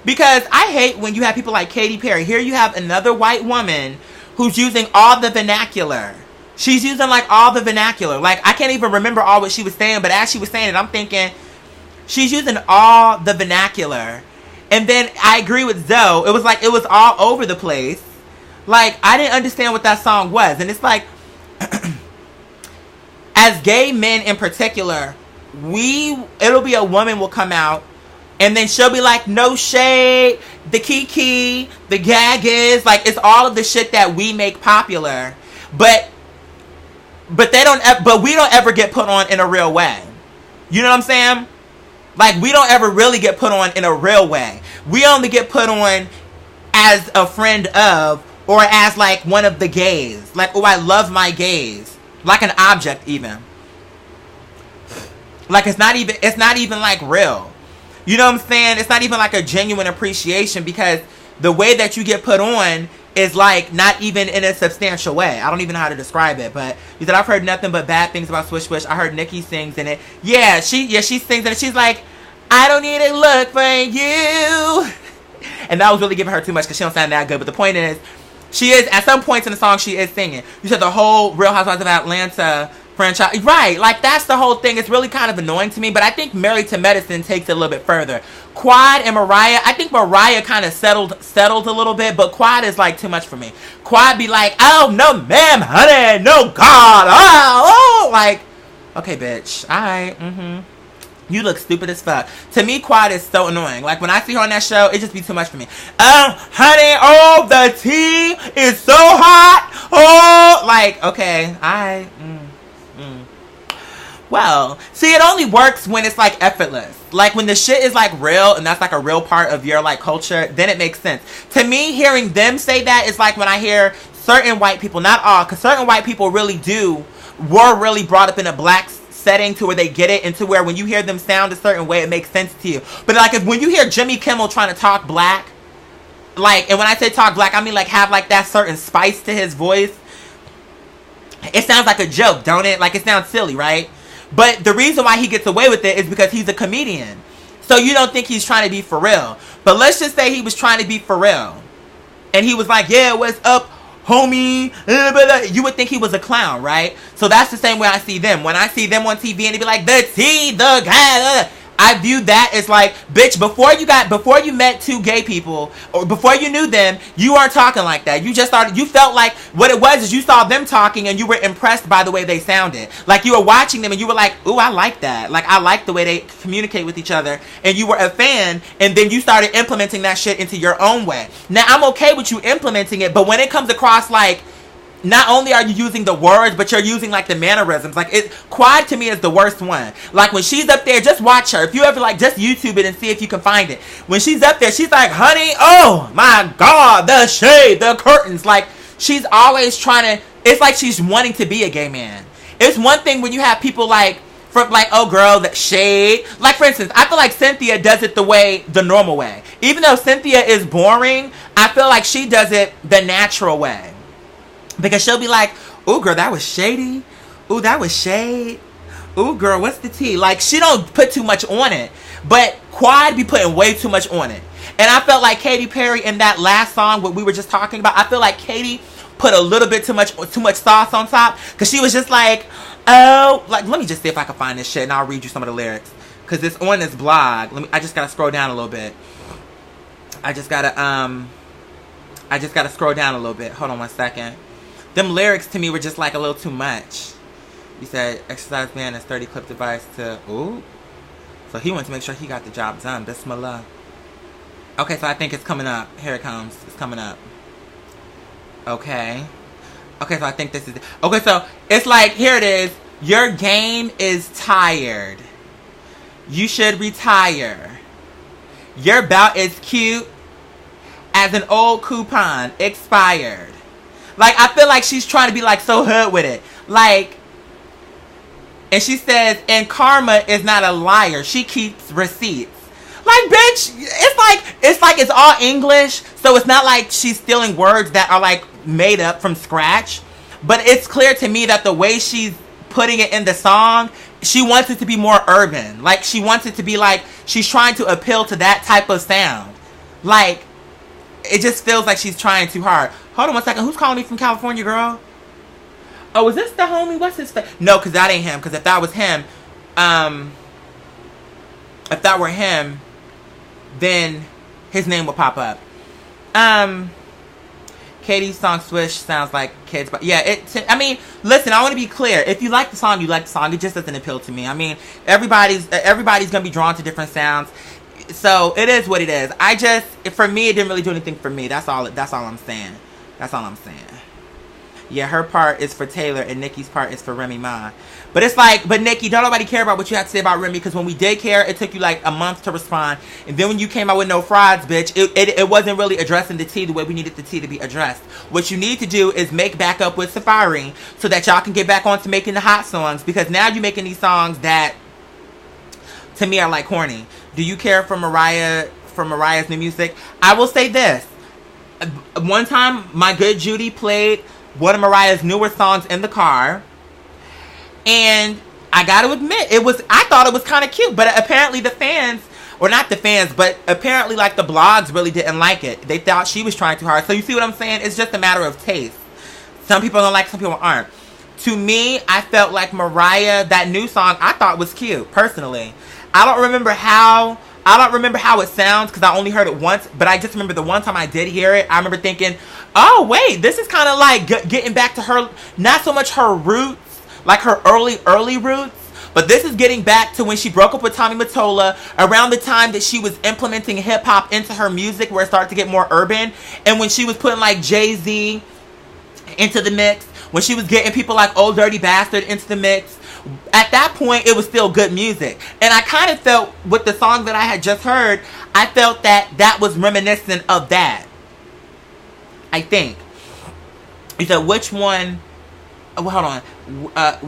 because I hate when you have people like Katy Perry. Here you have another white woman who's using all the vernacular. She's using like all the vernacular. Like, I can't even remember all what she was saying, but as she was saying it, I'm thinking she's using all the vernacular. And then I agree with Zoe. It was like it was all over the place. Like, I didn't understand what that song was. And it's like, as gay men in particular, it'll be a woman will come out and then she'll be like, no shade, the kiki, the gag is, like, it's all of the shit that we make popular. But we don't ever get put on in a real way. You know what I'm saying? Like, we don't ever really get put on in a real way. We only get put on as a friend of, or as like one of the gays. Like, oh, I love my gays. Like an object even. Like, it's not even like real. You know what I'm saying? It's not even like a genuine appreciation, because the way that you get put on is like not even in a substantial way. I don't even know how to describe it, but you said, I've heard nothing but bad things about Swish Swish. I heard Nicki sings in it. Yeah, she sings in it. She's like, I don't need to look for you. And that was really giving her too much because she don't sound that good. But the point is, she is, at some points in the song, she is singing. You said the whole Real Housewives of Atlanta franchise. Right, like that's the whole thing. It's really kind of annoying to me, but I think Married to Medicine takes it a little bit further. Quad and Mariah, I think Mariah kind of settled a little bit, but Quad is like too much for me. Quad be like, oh no ma'am, honey, no God, oh, like, okay bitch, alright, you look stupid as fuck. To me, Quad is so annoying. Like, when I see her on that show, it just be too much for me. Honey, oh, the tea is so hot. Oh, like, okay, Well, see, it only works when it's, like, effortless. Like, when the shit is, like, real, and that's, like, a real part of your, like, culture, then it makes sense. To me, hearing them say that is like when I hear certain white people, not all, because certain white people really were really brought up in a black setting to where they get it, and to where when you hear them sound a certain way, it makes sense to you. But, like, when you hear Jimmy Kimmel trying to talk black, like, and when I say talk black, I mean, like, have, like, that certain spice to his voice, it sounds like a joke, don't it? Like, it sounds silly, right? But the reason why he gets away with it is because he's a comedian. So you don't think he's trying to be for real. But let's just say he was trying to be for real. And he was like, yeah, what's up, homie? You would think he was a clown, right? So that's the same way I see them. When I see them on TV and they be like, the T, the guy, I view that as like, bitch, before you met two gay people, or before you knew them, you weren't talking like that. You just started, you felt like, what it was is you saw them talking and you were impressed by the way they sounded. Like, you were watching them and you were like, ooh, I like that. Like, I like the way they communicate with each other. And you were a fan, and then you started implementing that shit into your own way. Now, I'm okay with you implementing it, but when it comes across like, not only are you using the words, but you're using, like, the mannerisms. Like, Quad, to me, is the worst one. Like, when she's up there, just watch her. If you ever, like, just YouTube it and see if you can find it. When she's up there, she's like, honey, oh, my God, the shade, the curtains. Like, she's always trying to, it's like she's wanting to be a gay man. It's one thing when you have people, like, from, like, oh, girl, that shade. Like, for instance, I feel like Cynthia does it the normal way. Even though Cynthia is boring, I feel like she does it the natural way. Because she'll be like, ooh, girl, that was shady. Ooh, that was shade. Ooh, girl, what's the tea? Like, she don't put too much on it. But Quad be putting way too much on it. And I felt like Katy Perry in that last song, what we were just talking about, I feel like Katy put a little bit too much sauce on top. Because she was just like, oh, like, let me just see if I can find this shit and I'll read you some of the lyrics. Because it's on this blog. I just got to scroll down a little bit. I just got to scroll down a little bit. Hold on one second. Them lyrics to me were just like a little too much. You said exercise band is 30 clip device to, ooh. So he wants to make sure he got the job done. Bismillah. Okay, so I think it's coming up. Here it comes. It's coming up. Okay. Okay, so I think this is, okay, so it's like, here it is. Your game is tired. You should retire. Your bout is cute as an old coupon expired. Like, I feel like she's trying to be, like, so hood with it. Like, and she says, and karma is not a liar. She keeps receipts. Like, bitch, it's like it's all English. So it's not like she's stealing words that are, like, made up from scratch. But it's clear to me that the way she's putting it in the song, she wants it to be more urban. Like, she wants it to be, like, she's trying to appeal to that type of sound. Like, it just feels like she's trying too hard. Hold on one second. Who's calling me from California, girl? Oh, is this the homie? What's his face? No, because that ain't him. Because if that was him, if that were him, then his name would pop up. Katie's song Swish sounds like kids. But yeah, I mean, listen, I want to be clear. If you like the song, you like the song. It just doesn't appeal to me. I mean, everybody's going to be drawn to different sounds. So it is what it is. For me, it didn't really do anything for me. That's all I'm saying. That's all I'm saying. Yeah, her part is for Taylor and Nicki's part is for Remy Ma. But it's like, but Nicki, don't nobody care about what you have to say about Remy, because when we did care, it took you like a month to respond. And then when you came out with No Frauds, bitch, it wasn't really addressing the tea the way we needed the tea to be addressed. What you need to do is make back up with Safari so that y'all can get back on to making the hot songs, because now you're making these songs that, to me, are like corny. Do you care for Mariah's new music? I will say this. One time, my good Judy played one of Mariah's newer songs in the car, and I gotta admit, I thought it was kind of cute, but apparently the fans, or not the fans, but apparently like the blogs really didn't like it. They thought she was trying too hard. So you see what I'm saying? It's just a matter of taste. Some people don't like, some people aren't. To me, I felt like Mariah, that new song, I thought was cute, personally. I don't remember how it sounds, because I only heard it once, but I just remember the one time I did hear it, I remember thinking, oh wait, this is kind of like getting back to her, not so much her roots, like her early roots, but this is getting back to when she broke up with Tommy Mottola, around the time that she was implementing hip-hop into her music, where it started to get more urban, and when she was putting like Jay-Z into the mix, when she was getting people like Old Dirty Bastard into the mix. At that point, it was still good music. And I kind of felt, with the song that I had just heard, I felt that was reminiscent of that. I think. You said, which one? Oh, hold on.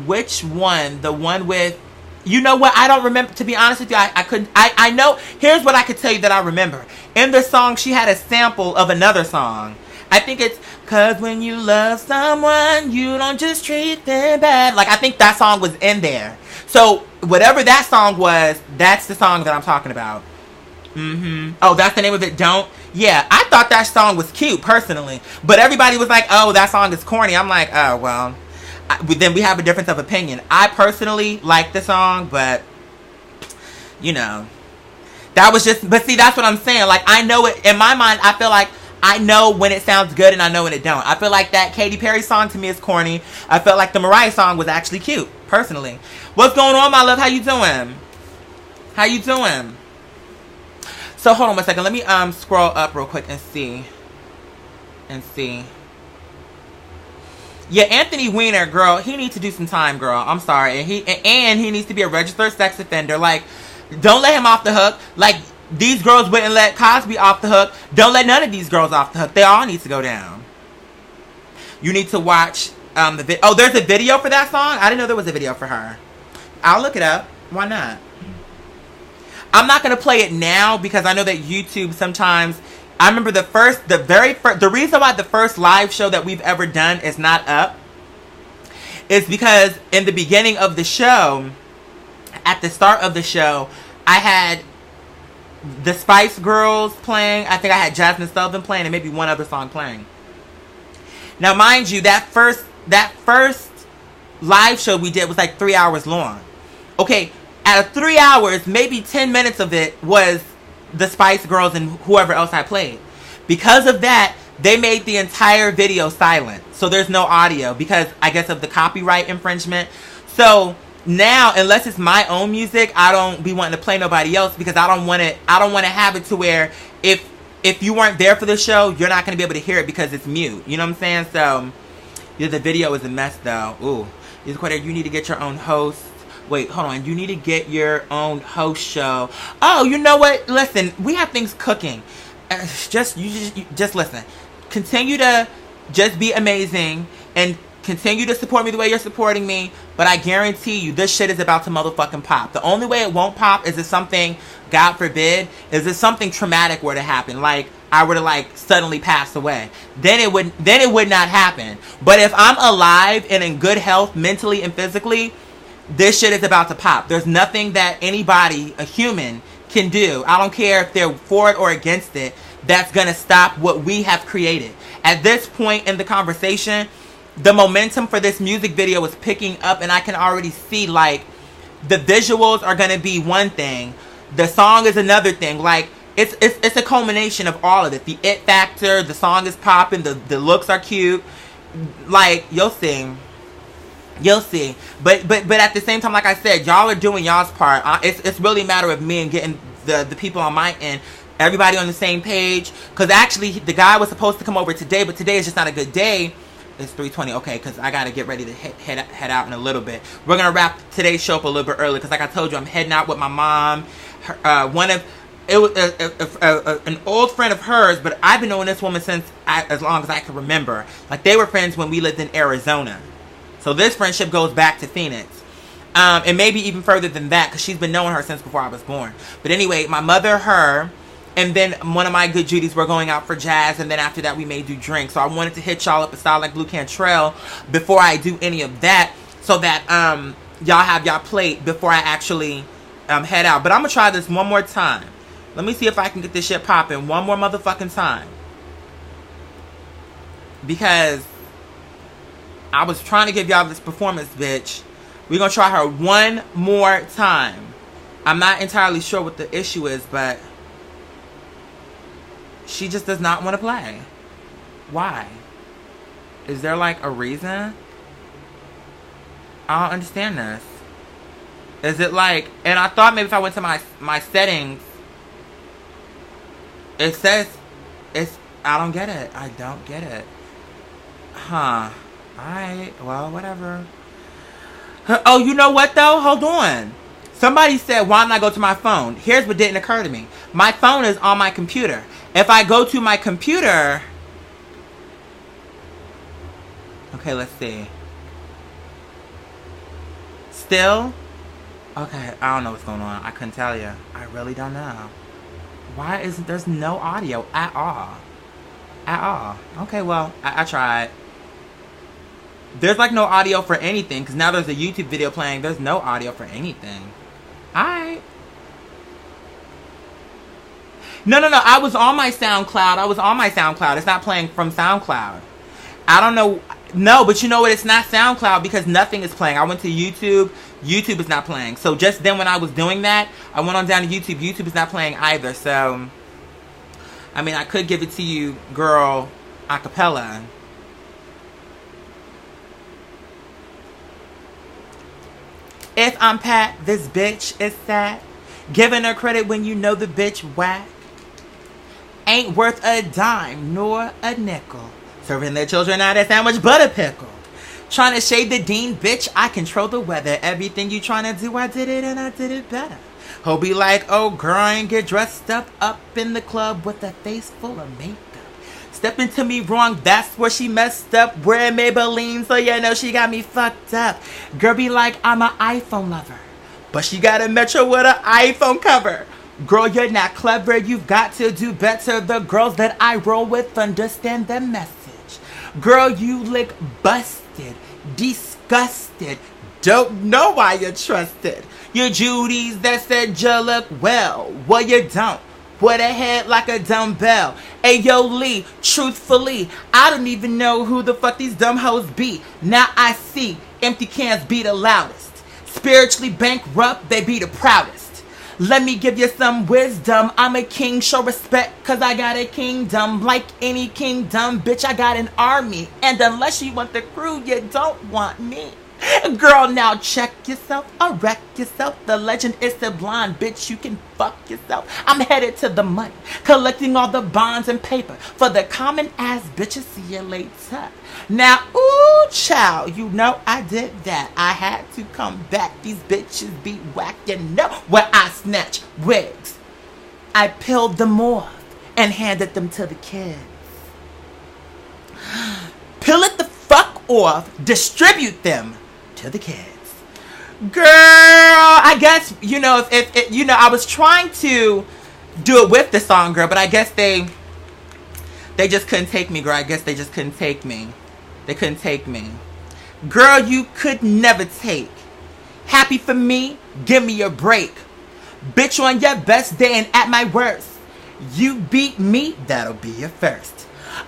Which one? The one with... You know what? I don't remember. To be honest with you, I couldn't... I know... Here's what I could tell you that I remember. In the song, she had a sample of another song. I think it's... Cause when you love someone, you don't just treat them bad. Like, I think that song was in there. So, whatever that song was, that's the song that I'm talking about. Oh, that's the name of it, Don't? Yeah, I thought that song was cute, personally. But everybody was like, oh, that song is corny. I'm like, oh, well. Then we have a difference of opinion. I personally like the song, but, you know. That was just, but see, that's what I'm saying. Like, I know it, in my mind, I feel like, I know when it sounds good and I know when it don't. I feel like that Katy Perry song to me is corny. I felt like the Mariah song was actually cute, personally. What's going on, my love? How you doing? How you doing? So hold on 1 second. Let me scroll up real quick and see. Yeah, Anthony Weiner, girl, he needs to do some time, girl. I'm sorry. And he needs to be a registered sex offender. Like, don't let him off the hook. Like, these girls wouldn't let Cosby off the hook. Don't let none of these girls off the hook. They all need to go down. You need to watch the video. Oh, there's a video for that song? I didn't know there was a video for her. I'll look it up. Why not? I'm not going to play it now because I know that YouTube sometimes... I remember the reason why the first live show that we've ever done is not up is because in the beginning of the show, at the start of the show, I had the Spice Girls playing. I think I had Jasmine Sullivan playing and maybe one other song playing. Now, mind you, that first live show we did was like 3 hours long. Okay, out of 3 hours, maybe 10 minutes of it was the Spice Girls and whoever else I played. Because of that, they made the entire video silent. So there's no audio because I guess of the copyright infringement. So now, unless it's my own music, I don't be wanting to play nobody else because I don't want to have it to where if you weren't there for the show, you're not going to be able to hear it because it's mute. You know what I'm saying? So yeah, the video is a mess though. Ooh, you need to get your own host. Wait, hold on. You need to get your own host show. Oh, you know what? Listen, we have things cooking. Just listen. Continue to just be amazing and continue to support me the way you're supporting me. But I guarantee you, this shit is about to motherfucking pop. The only way it won't pop is if something, God forbid, is if something traumatic were to happen. Like, I were to, like, suddenly pass away. Then it would not happen. But if I'm alive and in good health, mentally and physically, this shit is about to pop. There's nothing that anybody, a human, can do. I don't care if they're for it or against it, that's going to stop what we have created. At this point in the conversation, the momentum for this music video is picking up, and I can already see, like, the visuals are going to be one thing. The song is another thing. Like, it's a culmination of all of it. The it factor, the song is popping, the looks are cute. Like, you'll see. You'll see. But at the same time, like I said, y'all are doing y'all's part. It's really a matter of me and getting the people on my end, everybody on the same page. Because actually, the guy was supposed to come over today, but today is just not a good day. It's 3:20. Okay, because I gotta get ready to head out in a little bit. We're gonna wrap today's show up a little bit early because, like I told you, I'm heading out with my mom. It was an old friend of hers, but I've been knowing this woman since as long as I can remember. Like, they were friends when we lived in Arizona. So this friendship goes back to Phoenix. And maybe even further than that, because she's been knowing her since before I was born. But anyway, my mother, her, and then one of my good Judies were going out for jazz, and then after that we may do drinks. So I wanted to hit y'all up a style like Blue Cantrell before I do any of that, so that y'all have y'all plate before I actually head out. But I'm gonna try this one more time. Let me see if I can get this shit popping one more motherfucking time, because I was trying to give y'all this performance, bitch. We're gonna try her one more time. I'm not entirely sure what the issue is, but she just does not want to play. Why? Is there like a reason? I don't understand this. Is it like, and I thought maybe if I went to my settings, it says it's, I don't get it. I don't get it. Huh. Alright, well, whatever. Oh, you know what though? Hold on. Somebody said, why not go to my phone? Here's what didn't occur to me. My phone is on my computer. If I go to my computer... Okay, let's see. Still? Okay, I don't know what's going on. I couldn't tell you. I really don't know. Why isn't there's no audio at all? At all. Okay, well, I tried. There's like no audio for anything, because now there's a YouTube video playing. There's no audio for anything. Alright. No. I was on my SoundCloud. It's not playing from SoundCloud. I don't know. No, but you know what? It's not SoundCloud because nothing is playing. I went to YouTube. YouTube is not playing. So just then when I was doing that, I went on down to YouTube. YouTube is not playing either. So, I mean, I could give it to you, girl, a cappella. If I'm Pat, this bitch is sad. Giving her credit when you know the bitch whack. Ain't worth a dime nor a nickel. Serving their children out a sandwich but a pickle. Trying to shade the dean, bitch, I control the weather. Everything you trying to do, I did it and I did it better. He'll be like, oh girl, I ain't get dressed up in the club with a face full of makeup. Step into me wrong, that's where she messed up. Wearing Maybelline, so you know she got me fucked up. Girl be like, I'm an iPhone lover, but she got a Metro with an iPhone cover. Girl, you're not clever, you've got to do better. The girls that I roll with understand the message. Girl, you look busted, disgusted, don't know why you're trusted. Your Judies that said you look well you don't. With a head like a dumbbell. Ayo Lee, truthfully, I don't even know who the fuck these dumb hoes be. Now I see, empty cans be the loudest. Spiritually bankrupt, they be the proudest. Let me give you some wisdom. I'm a king, show respect, cause I got a kingdom. Like any kingdom, bitch, I got an army. And unless you want the crew, you don't want me. Girl, now check yourself, wreck yourself. The legend is sublime, bitch, you can fuck yourself. I'm headed to the money, collecting all the bonds and paper for the common ass bitches. See you later. Now, ooh, child, you know I did that. I had to come back. These bitches be whack, you know, where I snatch wigs. I peeled them off and handed them to the kids. Peel it the fuck off, distribute them to the kids. Girl, I guess, you know, if you know, I was trying to do it with the song, girl, but I guess they just couldn't take me, girl. I guess they just couldn't take me. They couldn't take me. Girl, you could never take. Happy for me? Give me a break. Bitch, on your best day and at my worst, you beat me, that'll be your first.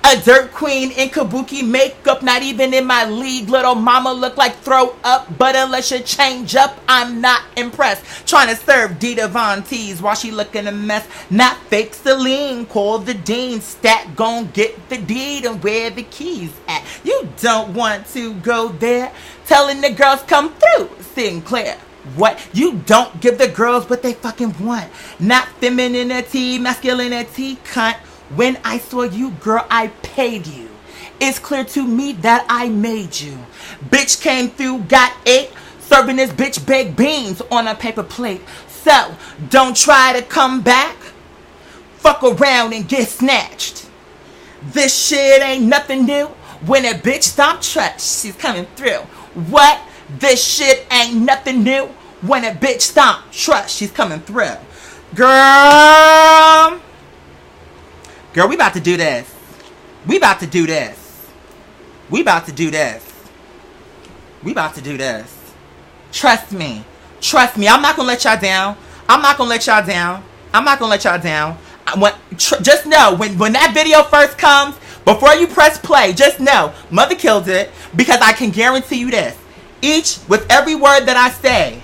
A dirt queen in kabuki makeup, not even in my league. Little mama look like throw up, but unless you change up, I'm not impressed. Trying to serve Dita Von Teese while she looking a mess. Not fake Celine, call the dean. Stat gon' get the deed and where the keys at. You don't want to go there. Telling the girls come through, Sinclair. What? You don't give the girls what they fucking want. Not femininity, masculinity, cunt. When I saw you, girl, I paid you. It's clear to me that I made you. Bitch came through, got ate, serving this bitch baked beans on a paper plate. So, don't try to come back. Fuck around and get snatched. This shit ain't nothing new. When a bitch stomp trust, she's coming through. What? This shit ain't nothing new. When a bitch stomp trust, she's coming through. Girl, we about to do this. We about to do this. We about to do this. We about to do this. Trust me. Trust me. I'm not gonna let y'all down. I'm not gonna let y'all down. I'm not gonna let y'all down. Just know, when that video first comes, before you press play, just know, Mother killed it, because I can guarantee you this. With every word that I say,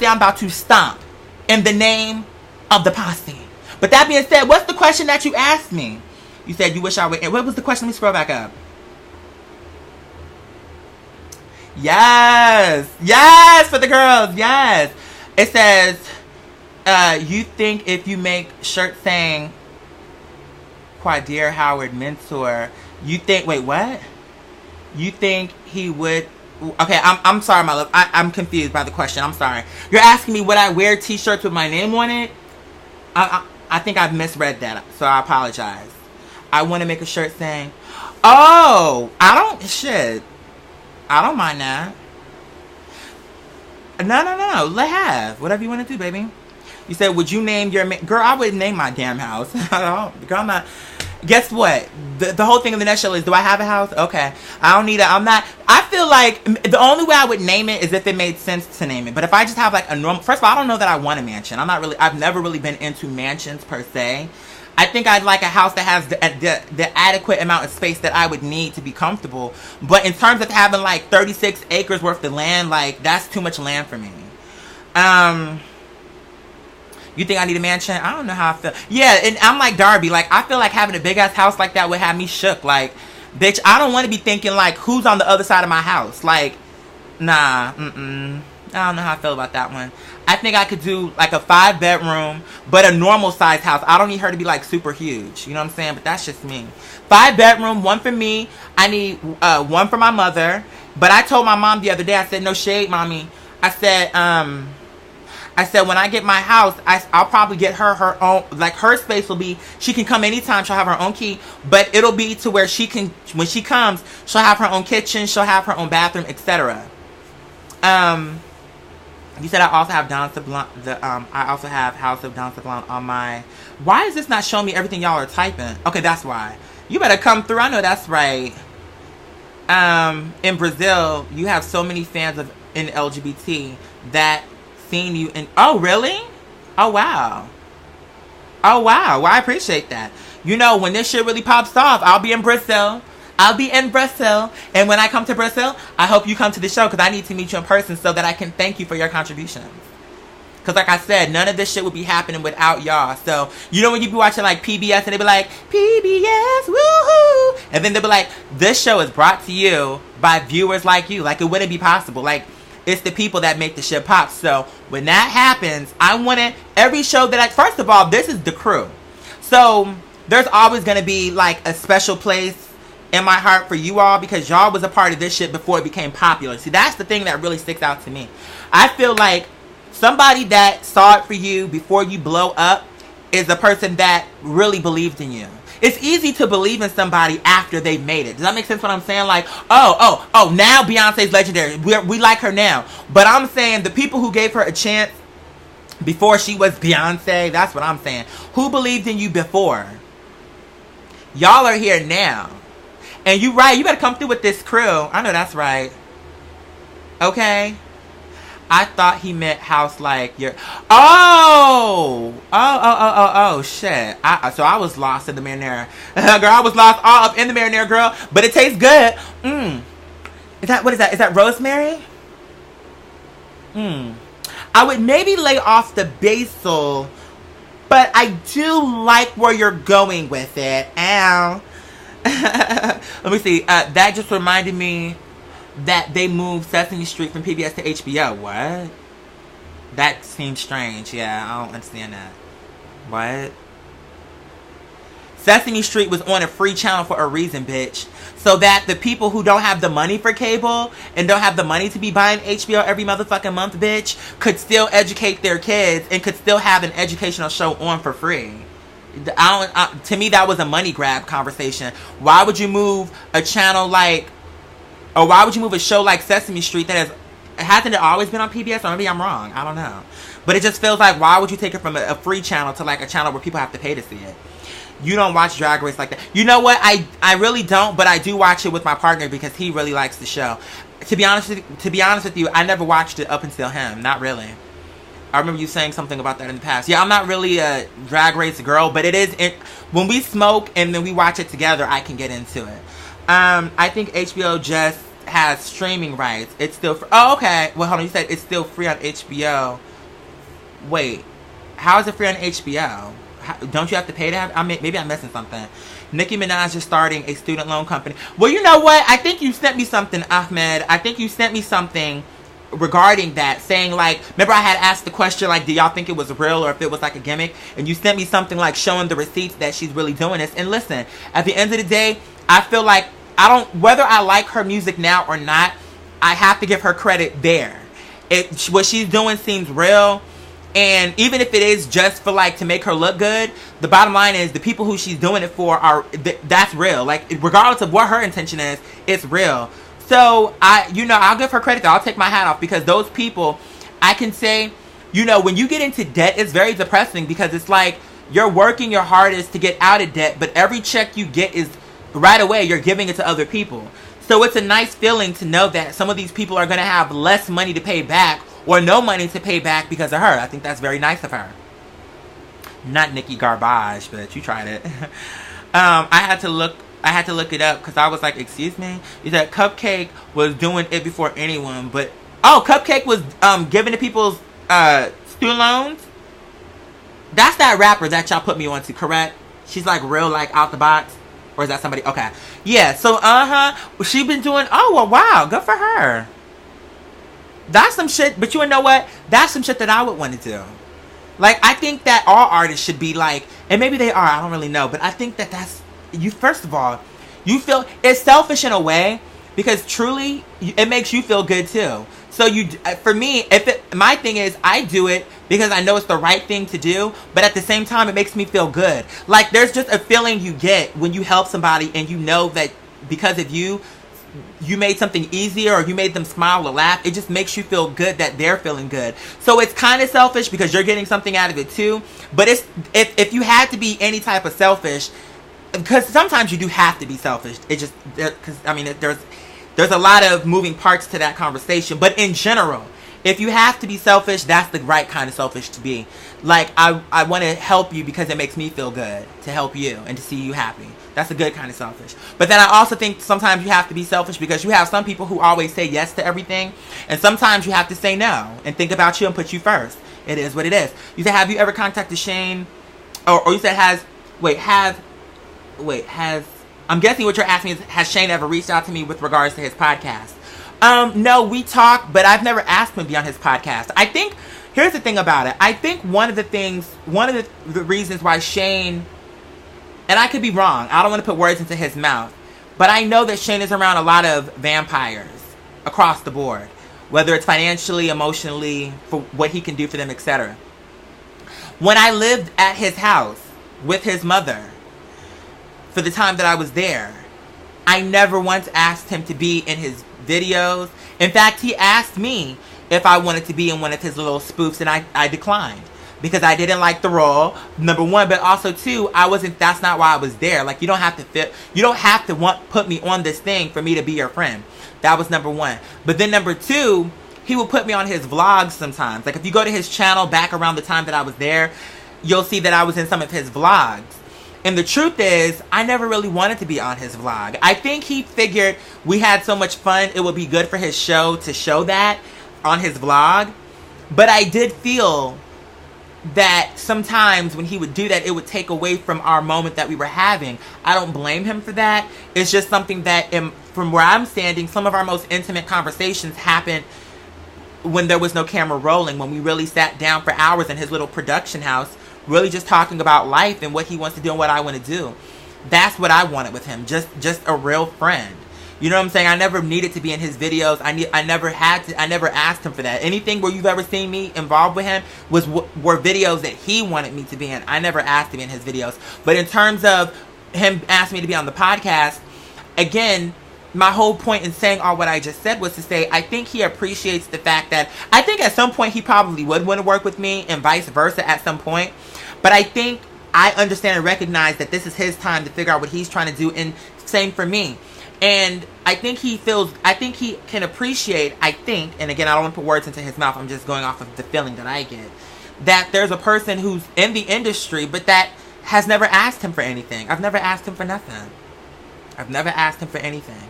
I'm about to stomp in the name of the posse. But that being said, what's the question that you asked me? You said you wish I would. What was the question? Let me scroll back up. Yes. Yes, for the girls. Yes. It says, you think if you make shirts saying Quadir Howard mentor, you think, wait, what? You think he would, okay, I'm sorry, my love. I'm confused by the question. I'm sorry. You're asking me would I wear t-shirts with my name on it? I think I've misread that, so I apologize. I want to make a shirt saying, oh, I don't mind that. No. Let have. Whatever you want to do, baby. You said, would you name your... Girl, I wouldn't name my damn house. Girl, I'm not... Guess what? The whole thing in the next show is, do I have a house? Okay. I don't need it. I'm not... I feel like the only way I would name it is if it made sense to name it. But if I just have like a normal... First of all, I don't know that I want a mansion. I've never really been into mansions per se. I think I'd like a house that has the adequate amount of space that I would need to be comfortable. But in terms of having like 36 acres worth of land, like that's too much land for me. You think I need a mansion? I don't know how I feel. Yeah, and I'm like Darby. Like, I feel like having a big-ass house like that would have me shook. Like, bitch, I don't want to be thinking, like, who's on the other side of my house? Like, nah, I don't know how I feel about that one. I think I could do, like, a 5-bedroom, but a normal-sized house. I don't need her to be, like, super huge. You know what I'm saying? But that's just me. 5-bedroom, 1 for me. I need 1 for my mother. But I told my mom the other day, I said, no shade, mommy. I said, when I get my house, I'll probably get her own, like her space will be, she can come anytime, she'll have her own key, but it'll be to where she can, when she comes, she'll have her own kitchen, she'll have her own bathroom, etc. You said I also have Don Sablon, I also have House of Don Sablon on my, why is this not showing me everything y'all are typing? Okay, that's why. You better come through, I know that's right. In Brazil, you have so many fans in LGBT that seen you in, oh really? Oh wow. Oh wow. Well, I appreciate that. You know, when this shit really pops off, I'll be in Brazil. And when I come to Brazil, I hope you come to the show, because I need to meet you in person so that I can thank you for your contributions. Because like I said, none of this shit would be happening without y'all. So, you know when you be watching like PBS and they be like, PBS, woohoo! And then they be like, this show is brought to you by viewers like you. Like, it wouldn't be possible. Like, it's the people that make the shit pop. So when that happens, I want it, every show that first of all, this is the crew. So there's always going to be like a special place in my heart for you all, because y'all was a part of this shit before it became popular. See, that's the thing that really sticks out to me. I feel like somebody that saw it for you before you blow up is the person that really believed in you. It's easy to believe in somebody after they've made it. Does that make sense what I'm saying? Like, oh, now Beyonce's legendary. We like her now. But I'm saying the people who gave her a chance before she was Beyonce, that's what I'm saying. Who believed in you before? Y'all are here now. And you right, you better come through with this crew. I know that's right. Okay? I thought he meant house like your... Oh, shit. So I was lost in the marinara. Girl, I was lost all up in the marinara, girl. But it tastes good. What is that? Is that rosemary? I would maybe lay off the basil, but I do like where you're going with it. Ow. Let me see. That just reminded me that they moved Sesame Street from PBS to HBO. What? That seems strange. Yeah, I don't understand that. What? Sesame Street was on a free channel for a reason, bitch. So that the people who don't have the money for cable and don't have the money to be buying HBO every motherfucking month, bitch, could still educate their kids and could still have an educational show on for free. To me, that was a money grab conversation. Why would you move a channel like, or why would you move a show like Sesame Street that hasn't it always been on PBS? Or maybe I'm wrong. I don't know. But it just feels like, why would you take it from a free channel to like a channel where people have to pay to see it? You don't watch Drag Race like that. You know what? I really don't, but I do watch it with my partner because he really likes the show. To be honest with you, I never watched it up until him. Not really. I remember you saying something about that in the past. Yeah, I'm not really a Drag Race girl, but it is when we smoke and then we watch it together, I can get into it. I think HBO just has streaming rights. It's still oh, okay. Well, hold on. You said it's still free on HBO. Wait, how is it free on HBO? Don't you have to pay to have? Maybe I'm missing something. Nicki Minaj is starting a student loan company. Well, you know what? I think you sent me something, Ahmed. I think you sent me something regarding that, saying like, remember I had asked the question like, do y'all think it was real or if it was like a gimmick? And you sent me something like showing the receipts that she's really doing this. And listen, at the end of the day, I feel like whether I like her music now or not, I have to give her credit there. What she's doing seems real. And even if it is just for like to make her look good, the bottom line is the people who she's doing it for that's real. Like regardless of what her intention is, it's real. So I'll give her credit. I'll take my hat off because those people, I can say, when you get into debt, it's very depressing because it's like you're working your hardest to get out of debt, but every check you get is right away you're giving it to other people. So it's a nice feeling to know that some of these people are going to have less money to pay back or no money to pay back because of her. I think that's very nice of her. Not Nikki Garbage, but you tried it. I had to look it up because I was like, excuse me? You said Cupcake was doing it before anyone, but Cupcake was giving to people's student loans? That's that rapper that y'all put me on to, correct? She's like real like out the box? Or is that somebody? Okay. Yeah, so she been doing, wow, good for her. That's some shit, but you know what? That's some shit that I would want to do. Like, I think that all artists should be like, and maybe they are, I don't really know, but I think that that's, first of all, you feel, it's selfish in a way, because truly, it makes you feel good too. So for me, my thing is, I do it because I know it's the right thing to do, but at the same time, it makes me feel good. Like, there's just a feeling you get when you help somebody and you know that because of you made something easier or you made them smile or laugh. It just makes you feel good that they're feeling good. So it's kind of selfish because you're getting something out of it too. But if you had to be any type of selfish, because sometimes you do have to be selfish. It just, because I mean, there's a lot of moving parts to that conversation. But in general, if you have to be selfish, that's the right kind of selfish to be. Like, I want to help you because it makes me feel good to help you and to see you happy. That's a good kind of selfish. But then I also think sometimes you have to be selfish because you have some people who always say yes to everything. And sometimes you have to say no and think about you and put you first. It is what it is. You said, have you ever contacted Shane? Or you said I'm guessing what you're asking is, has Shane ever reached out to me with regards to his podcast? No, we talk, but I've never asked him to be on his podcast. I think, here's the thing about it. I think one of the reasons why Shane, and I could be wrong, I don't want to put words into his mouth, but I know that Shane is around a lot of vampires across the board, whether it's financially, emotionally, for what he can do for them, etc. When I lived at his house with his mother, for the time that I was there, I never once asked him to be in his videos. In fact, he asked me if I wanted to be in one of his little spoofs, and I declined. Because I didn't like the role, number one, but also two, that's not why I was there. Like, you don't have to put me on this thing for me to be your friend. That was number one. But then number two, he would put me on his vlogs sometimes. Like, if you go to his channel back around the time that I was there, you'll see that I was in some of his vlogs. And the truth is, I never really wanted to be on his vlog. I think he figured we had so much fun, it would be good for his show to show that on his vlog. But I did feel that sometimes when he would do that, it would take away from our moment that we were having. I don't blame him for that. It's just something that, from where I'm standing, some of our most intimate conversations happened when there was no camera rolling, when we really sat down for hours in his little production house really just talking about life and what he wants to do and what I want to do. That's what I wanted with him. Just a real friend. You know what I'm saying? I never needed to be in his videos. I never asked him for that. Anything where you've ever seen me involved with him were videos that he wanted me to be in. I never asked to be in his videos. But in terms of him asking me to be on the podcast, again, my whole point in saying all what I just said was to say, I think he appreciates the fact that, I think at some point he probably would want to work with me and vice versa at some point. But I think I understand and recognize that this is his time to figure out what he's trying to do, and same for me. And I think he can appreciate, and again, I don't want to put words into his mouth, I'm just going off of the feeling that I get, that there's a person who's in the industry, but that has never asked him for anything. I've never asked him for nothing. I've never asked him for anything.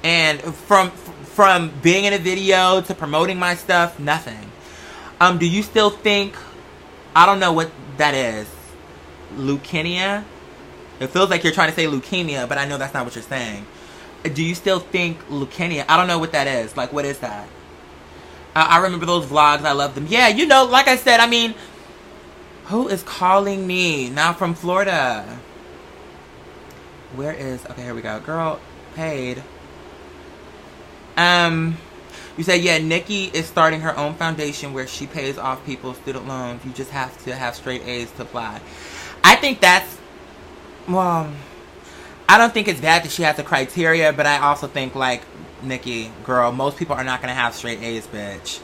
And from being in a video to promoting my stuff, nothing. Do you still think, I don't know what that is, leukemia? It feels like you're trying to say leukemia, but I know that's not what you're saying. Do you still think leukemia? I don't know what that is. Like, what is that? I remember those vlogs. I love them. Yeah, you know, like I said, I mean, who is calling me? Now from Florida. Where is... Okay, here we go. Girl, paid. You said, yeah, Nikki is starting her own foundation where she pays off people's student loans. You just have to have straight A's to apply. I think that's... Well... I don't think it's bad that she has the criteria, but I also think, like, Nikki, girl, most people are not going to have straight A's, bitch.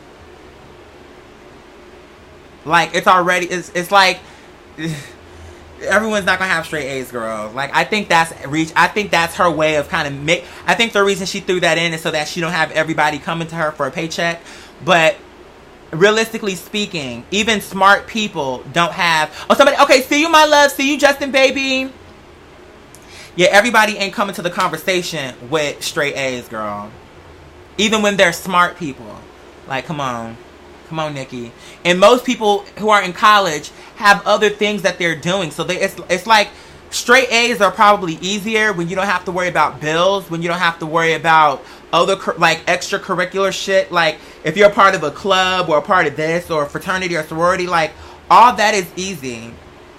Like, it's already, it's like, everyone's not going to have straight A's, girl. Like, I think that's her way of kind of I think the reason she threw that in is so that she don't have everybody coming to her for a paycheck. But realistically speaking, even smart people don't have, okay, see you, my love, see you, Justin, baby. Yeah, everybody ain't coming to the conversation with straight A's, girl. Even when they're smart people. Like, come on. Come on, Nikki. And most people who are in college have other things that they're doing. So it's like straight A's are probably easier when you don't have to worry about bills, when you don't have to worry about other, like, extracurricular shit. Like, if you're a part of a club or a part of this or a fraternity or sorority, like, all that is easy.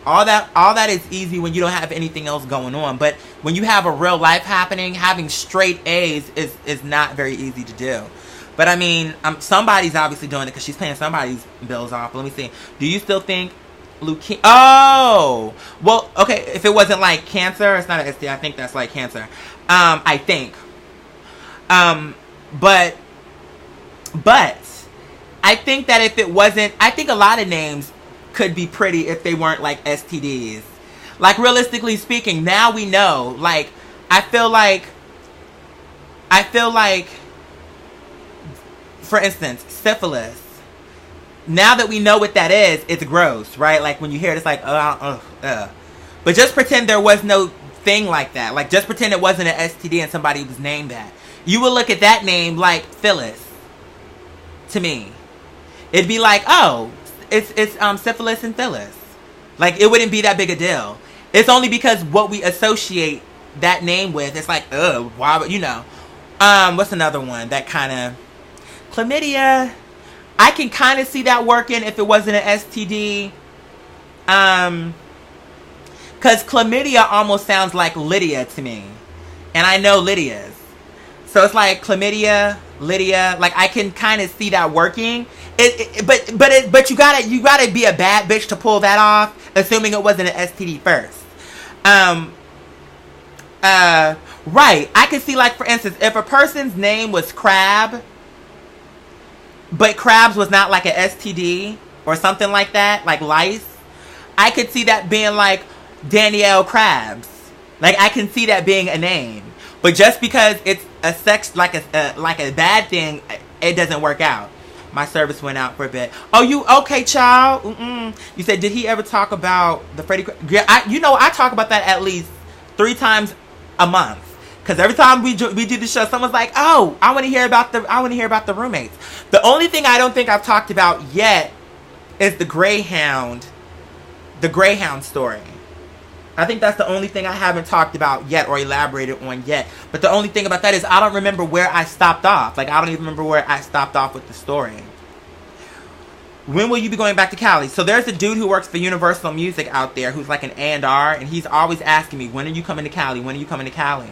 All that is easy when you don't have anything else going on. But when you have a real life happening, having straight A's is not very easy to do. But I mean, somebody's obviously doing it because she's paying somebody's bills off. Let me see. Do you still think leukemia? Oh! Well, okay, if it wasn't like cancer, it's not an STD. I think that's like cancer. I think. But I think that if it wasn't, I think a lot of names could be pretty if they weren't like STDs. Like, realistically speaking, now we know. Like, I feel like for instance, syphilis. Now that we know what that is, it's gross, right? Like, when you hear it, it's like, But just pretend there was no thing like that. Like, just pretend it wasn't an STD and somebody was named that. You would look at that name like Phyllis. To me. It'd be like, oh, it's syphilis and Phyllis. Like, it wouldn't be that big a deal. It's only because what we associate that name with, it's like, why would, you know. What's another one that kind of, chlamydia. I can kind of see that working if it wasn't an STD. Because chlamydia almost sounds like Lydia to me. And I know Lydia's. So it's like chlamydia, Lydia. Like, I can kind of see that working. But you gotta be a bad bitch to pull that off, assuming it wasn't an STD first. Right. I could see, like, for instance, if a person's name was Crab, but Crabs was not like an STD or something like that, like lice, I could see that being like Danielle Krabs. Like, I can see that being a name. But just because it's a sex, like a bad thing, it doesn't work out. My service went out for a bit. Oh, you okay, child? You said, did he ever talk about the Freddie? Yeah, I talk about that at least 3 times a month. Because every time we do the show, someone's like, "Oh, I want to hear about the roommates." The only thing I don't think I've talked about yet is the Greyhound story. I think that's the only thing I haven't talked about yet or elaborated on yet. But the only thing about that is I don't remember where I stopped off. Like, I don't even remember where I stopped off with the story. when will you be going back to Cali? So there's a dude who works for Universal Music out there who's like an A&R, and he's always asking me, when are you coming to Cali? When are you coming to Cali?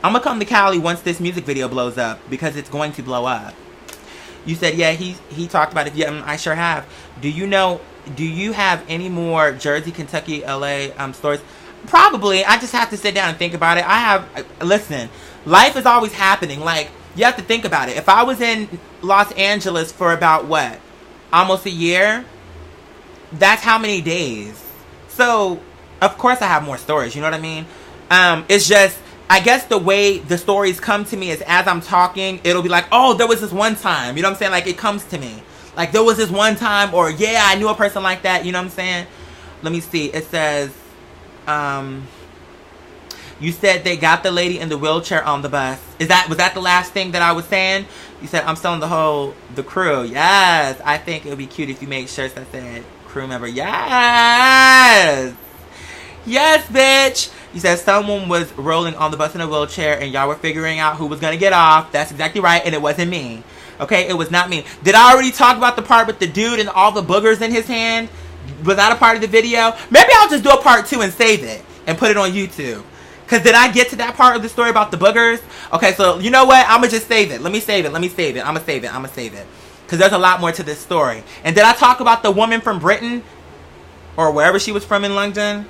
I'm going to come to Cali once this music video blows up, because it's going to blow up. You said, yeah, he talked about it. Yeah, I sure have. Do you have any more Jersey, Kentucky, LA stories? Probably. I just have to sit down and think about it. Listen, life is always happening. Like, you have to think about it. If I was in Los Angeles for about, what, almost a year, that's how many days. So, of course I have more stories, you know what I mean? It's just, I guess the way the stories come to me is as I'm talking, it'll be like, oh, there was this one time, you know what I'm saying? Like, it comes to me. Like, there was this one time, or yeah, I knew a person like that, you know what I'm saying? Let me see. It says, you said they got the lady in the wheelchair on the bus. Was that the last thing that I was saying? You said, I'm selling the crew. Yes. I think it would be cute if you made shirts that said crew member. Yes. Yes, bitch. You said someone was rolling on the bus in a wheelchair and y'all were figuring out who was going to get off. That's exactly right. And it wasn't me. Okay, it was not me. Did I already talk about the part with the dude and all the boogers in his hand? Was that a part of the video? Maybe I'll just do a part 2 and save it and put it on YouTube. Because did I get to that part of the story about the boogers? Okay, so you know what? I'm going to just save it. Let me save it. I'm going to save it. Because there's a lot more to this story. And did I talk about the woman from Britain? Or wherever she was from in London?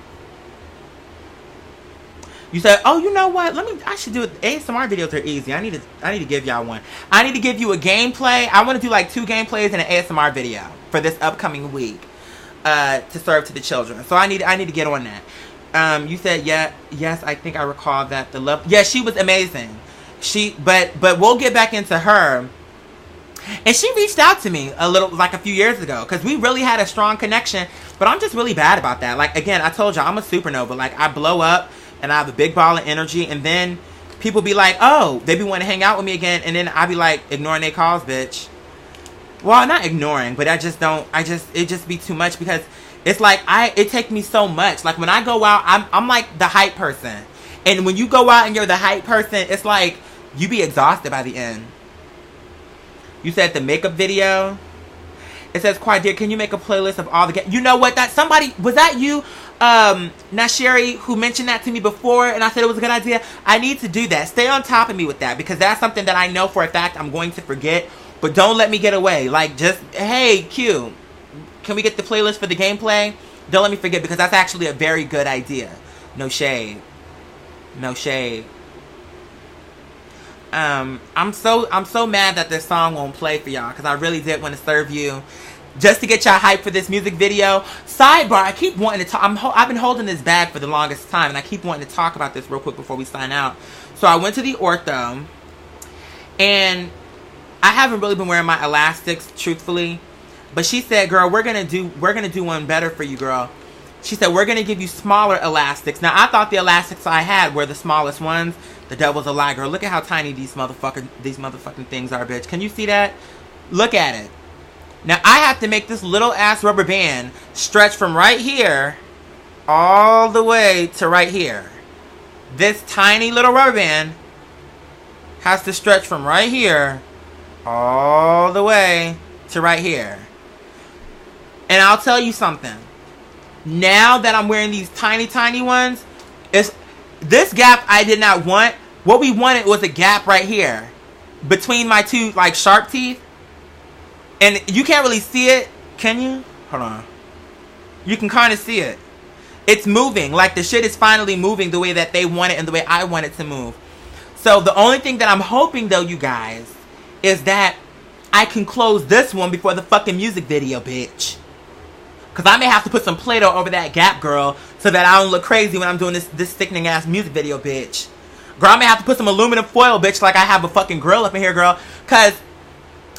You said, oh, you know what? I should do it. ASMR videos are easy. I need to give y'all one. I need to give you a gameplay. I want to do like 2 gameplays and an ASMR video for this upcoming week to serve to the children. So I need to get on that. You said, yes, I think I recall that the love. Yeah, she was amazing. But we'll get back into her. And she reached out to me a few years ago because we really had a strong connection. But I'm just really bad about that. Like, again, I told you I'm a supernova. Like, I blow up. And I have a big ball of energy, and then people be like, oh, they be wanting to hang out with me again, and then I be like, ignoring their calls, bitch. Well, not ignoring, but it just be too much, because it's like, it takes me so much. Like, when I go out, I'm like the hype person. And when you go out and you're the hype person, it's like, you be exhausted by the end. You said the makeup video. It says, Quadir, can you make a playlist of all the... You know what? Was that you... Nasheri, who mentioned that to me before, and I said it was a good idea. I need to do that. Stay on top of me with that, because that's something that I know for a fact I'm going to forget. But don't let me get away. Like, just, hey, Q, can we get the playlist for the gameplay? Don't let me forget, because that's actually a very good idea. No shade. No shade. I'm so mad that this song won't play for y'all, because I really did want to serve you. Just to get y'all hyped for this music video. Sidebar, I keep wanting to talk. I've been holding this bag for the longest time, and I keep wanting to talk about this real quick before we sign out. So I went to the ortho, and I haven't really been wearing my elastics, truthfully. But she said, girl, we're gonna do one better for you, girl. She said, we're gonna give you smaller elastics. Now, I thought the elastics I had were the smallest ones. The devil's a lie, girl. Look at how tiny these motherfucking things are, bitch. Can you see that? Look at it. Now, I have to make this little ass rubber band stretch from right here all the way to right here. This tiny little rubber band has to stretch from right here all the way to right here. And I'll tell you something. Now that I'm wearing these tiny, tiny ones, this gap I did not want. What we wanted was a gap right here between my two, like, sharp teeth. And you can't really see it, can you? Hold on. You can kind of see it. It's moving. Like, the shit is finally moving the way that they want it and the way I want it to move. So, the only thing that I'm hoping, though, you guys, is that I can close this one before the fucking music video, bitch. Because I may have to put some Play-Doh over that gap, girl, so that I don't look crazy when I'm doing this sickening-ass music video, bitch. Girl, I may have to put some aluminum foil, bitch, like I have a fucking grill up in here, girl. Because...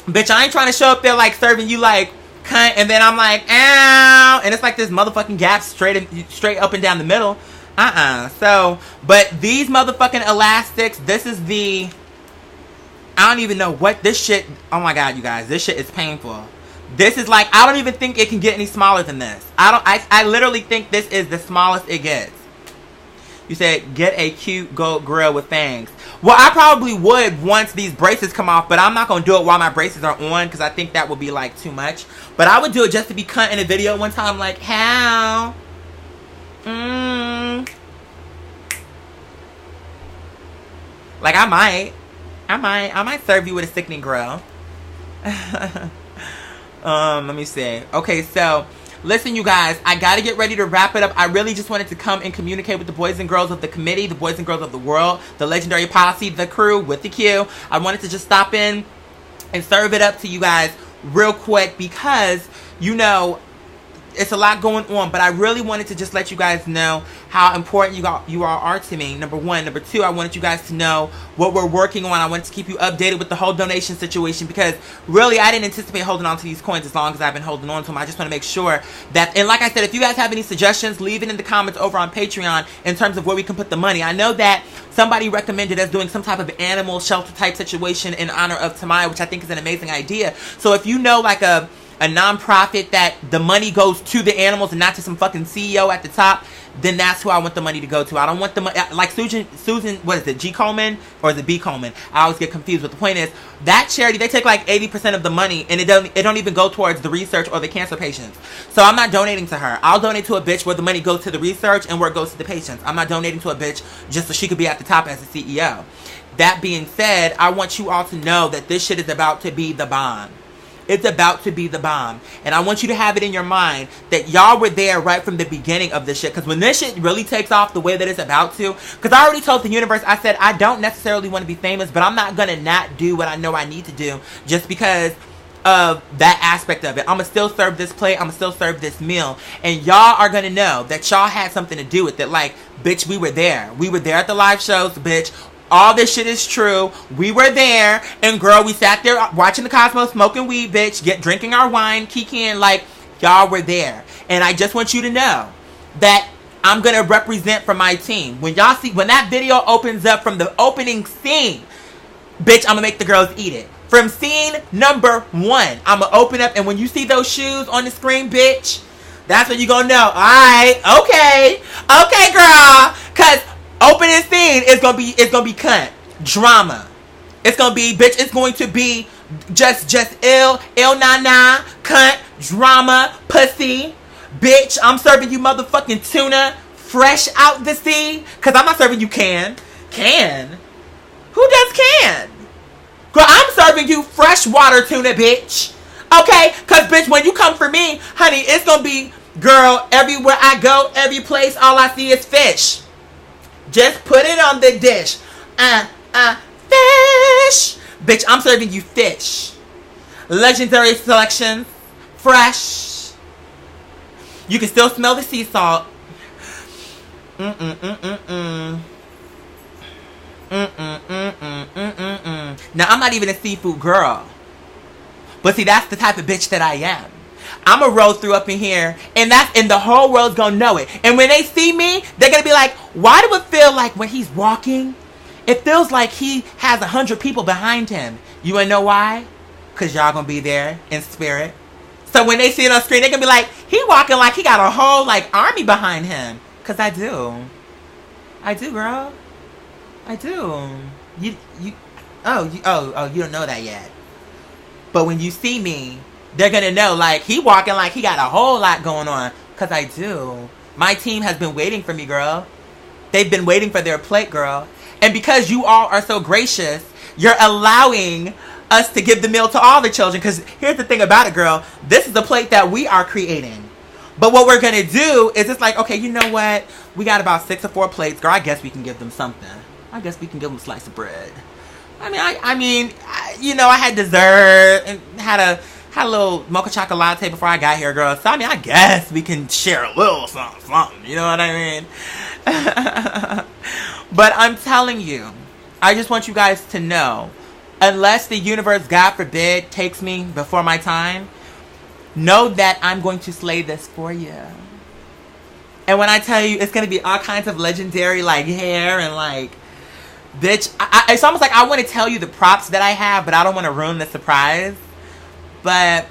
bitch, I ain't trying to show up there like serving you like cunt, and then I'm like, ow, and it's like this motherfucking gap straight up and down the middle. So, but these motherfucking elastics, this is the, I don't even know what this shit, oh my god, you guys, this shit is painful. This is like, I don't even think it can get any smaller than this. I literally think this is the smallest it gets. You said, get a cute gold grill with fangs. Well, I probably would once these braces come off, but I'm not going to do it while my braces are on because I think that would be, like, too much. But I would do it just to be cunt in a video one time, like, how? Like, I might serve you with a sickening grill. Let me see. Okay, so... Listen, you guys, I got to get ready to wrap it up. I really just wanted to come and communicate with the boys and girls of the committee, the boys and girls of the world, the legendary posse, the crew with the Q. I wanted to just stop in and serve it up to you guys real quick because, you know, it's a lot going on, but I really wanted to just let you guys know how important you all are to me, number one. Number two, I wanted you guys to know what we're working on. I wanted to keep you updated with the whole donation situation because really I didn't anticipate holding on to these coins as long as I've been holding on to them. I just want to make sure that, and like I said, if you guys have any suggestions, leave it in the comments over on Patreon in terms of where we can put the money. I know that somebody recommended us doing some type of animal shelter type situation in honor of Tamaya, which I think is an amazing idea. So if you know like a non-profit that the money goes to the animals and not to some fucking CEO at the top, then that's who I want the money to go to. I don't want the money, like Susan, what is it, G. Coleman, or is it B. Coleman? I always get confused, but the point is, that charity, they take like 80% of the money, and it don't even go towards the research or the cancer patients. So I'm not donating to her. I'll donate to a bitch where the money goes to the research and where it goes to the patients. I'm not donating to a bitch just so she could be at the top as the CEO. That being said, I want you all to know that this shit is about to be the bomb. It's about to be the bomb. And I want you to have it in your mind that y'all were there right from the beginning of this shit. Because when this shit really takes off the way that it's about to, because I already told the universe, I said, I don't necessarily want to be famous, but I'm not going to not do what I know I need to do just because of that aspect of it. I'm going to still serve this plate. I'm going to still serve this meal. And y'all are going to know that y'all had something to do with it. Like, bitch, we were there. We were there at the live shows, bitch. All this shit is true. We were there. And girl, we sat there watching the Cosmos, smoking weed, bitch. Drinking our wine, kikiing. Like, y'all were there. And I just want you to know that I'm going to represent for my team. When y'all see, when that video opens up from the opening scene, bitch, I'm going to make the girls eat it. From scene number 1, I'm going to open up. And when you see those shoes on the screen, bitch, that's when you going to know. Alright, okay. Okay, girl. Because opening scene is gonna be cunt drama. It's gonna be, bitch, it's going to be just ill na cunt drama pussy. Bitch, I'm serving you motherfucking tuna fresh out the sea. Cause I'm not serving you can. Who does can? Girl, I'm serving you freshwater tuna, bitch. Okay? Cause bitch, when you come for me, honey, it's gonna be, girl, everywhere I go, every place, all I see is fish. Just put it on the dish. Fish. Bitch, I'm serving you fish. Legendary selections. Fresh. You can still smell the sea salt. Now, I'm not even a seafood girl. But see, that's the type of bitch that I am. I'm going to roll through up in here, and the whole world's going to know it. And when they see me, they're going to be like, why do it feel like when he's walking, it feels like he has 100 people behind him? You want to know why? Because y'all going to be there in spirit. So when they see it on screen, they're going to be like, he walking like he got a whole, like, army behind him. Because I do. I do, girl. I do. You don't know that yet. But when you see me, they're going to know, like, he walking like he got a whole lot going on. Because I do. My team has been waiting for me, girl. They've been waiting for their plate, girl. And because you all are so gracious, you're allowing us to give the meal to all the children. Because here's the thing about it, girl. This is the plate that we are creating. But what we're going to do is it's like, okay, you know what? We got about 6 or 4 plates. Girl, I guess we can give them something. I guess we can give them a slice of bread. I mean, I had dessert and had a little mocha chocolate latte before I got here, girl. So, I guess we can share a little something. You know what I mean? But I'm telling you, I just want you guys to know, unless the universe, God forbid, takes me before my time, know that I'm going to slay this for you. And when I tell you, it's going to be all kinds of legendary, like, hair and, like, bitch. It's almost like I want to tell you the props that I have, but I don't want to ruin the surprise. But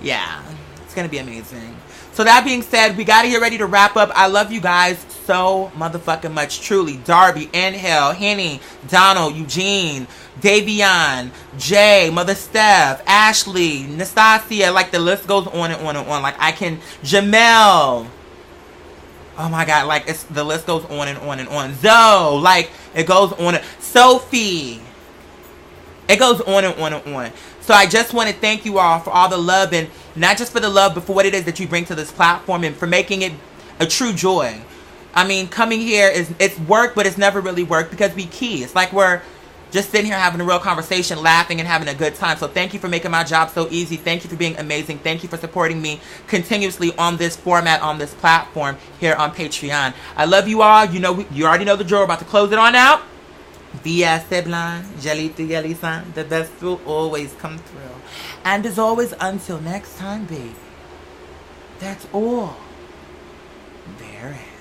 yeah, it's going to be amazing. So that being said, we got to get ready to wrap up. I love you guys so motherfucking much. Truly. Darby, Angel, Henny, Donald, Eugene, Davion, Jay, Mother Steph, Ashley, Nastasia. Like, the list goes on and on and on. Like, I can... Jamel. Oh my God. Like, the list goes on and on and on. Zoe. Like, it goes on. Sophie. It goes on and on and on. So I just want to thank you all for all the love, and not just for the love, but for what it is that you bring to this platform and for making it a true joy. I mean, coming here it's work, but it's never really work because we key. It's like we're just sitting here having a real conversation, laughing and having a good time. So thank you for making my job so easy. Thank you for being amazing. Thank you for supporting me continuously on this format, on this platform here on Patreon. I love you all. You know, you already know the drill. We're about to close it on out. Via Seblan, Jalita Yelisan, the best will always come through. And as always, until next time, baby, that's all there is.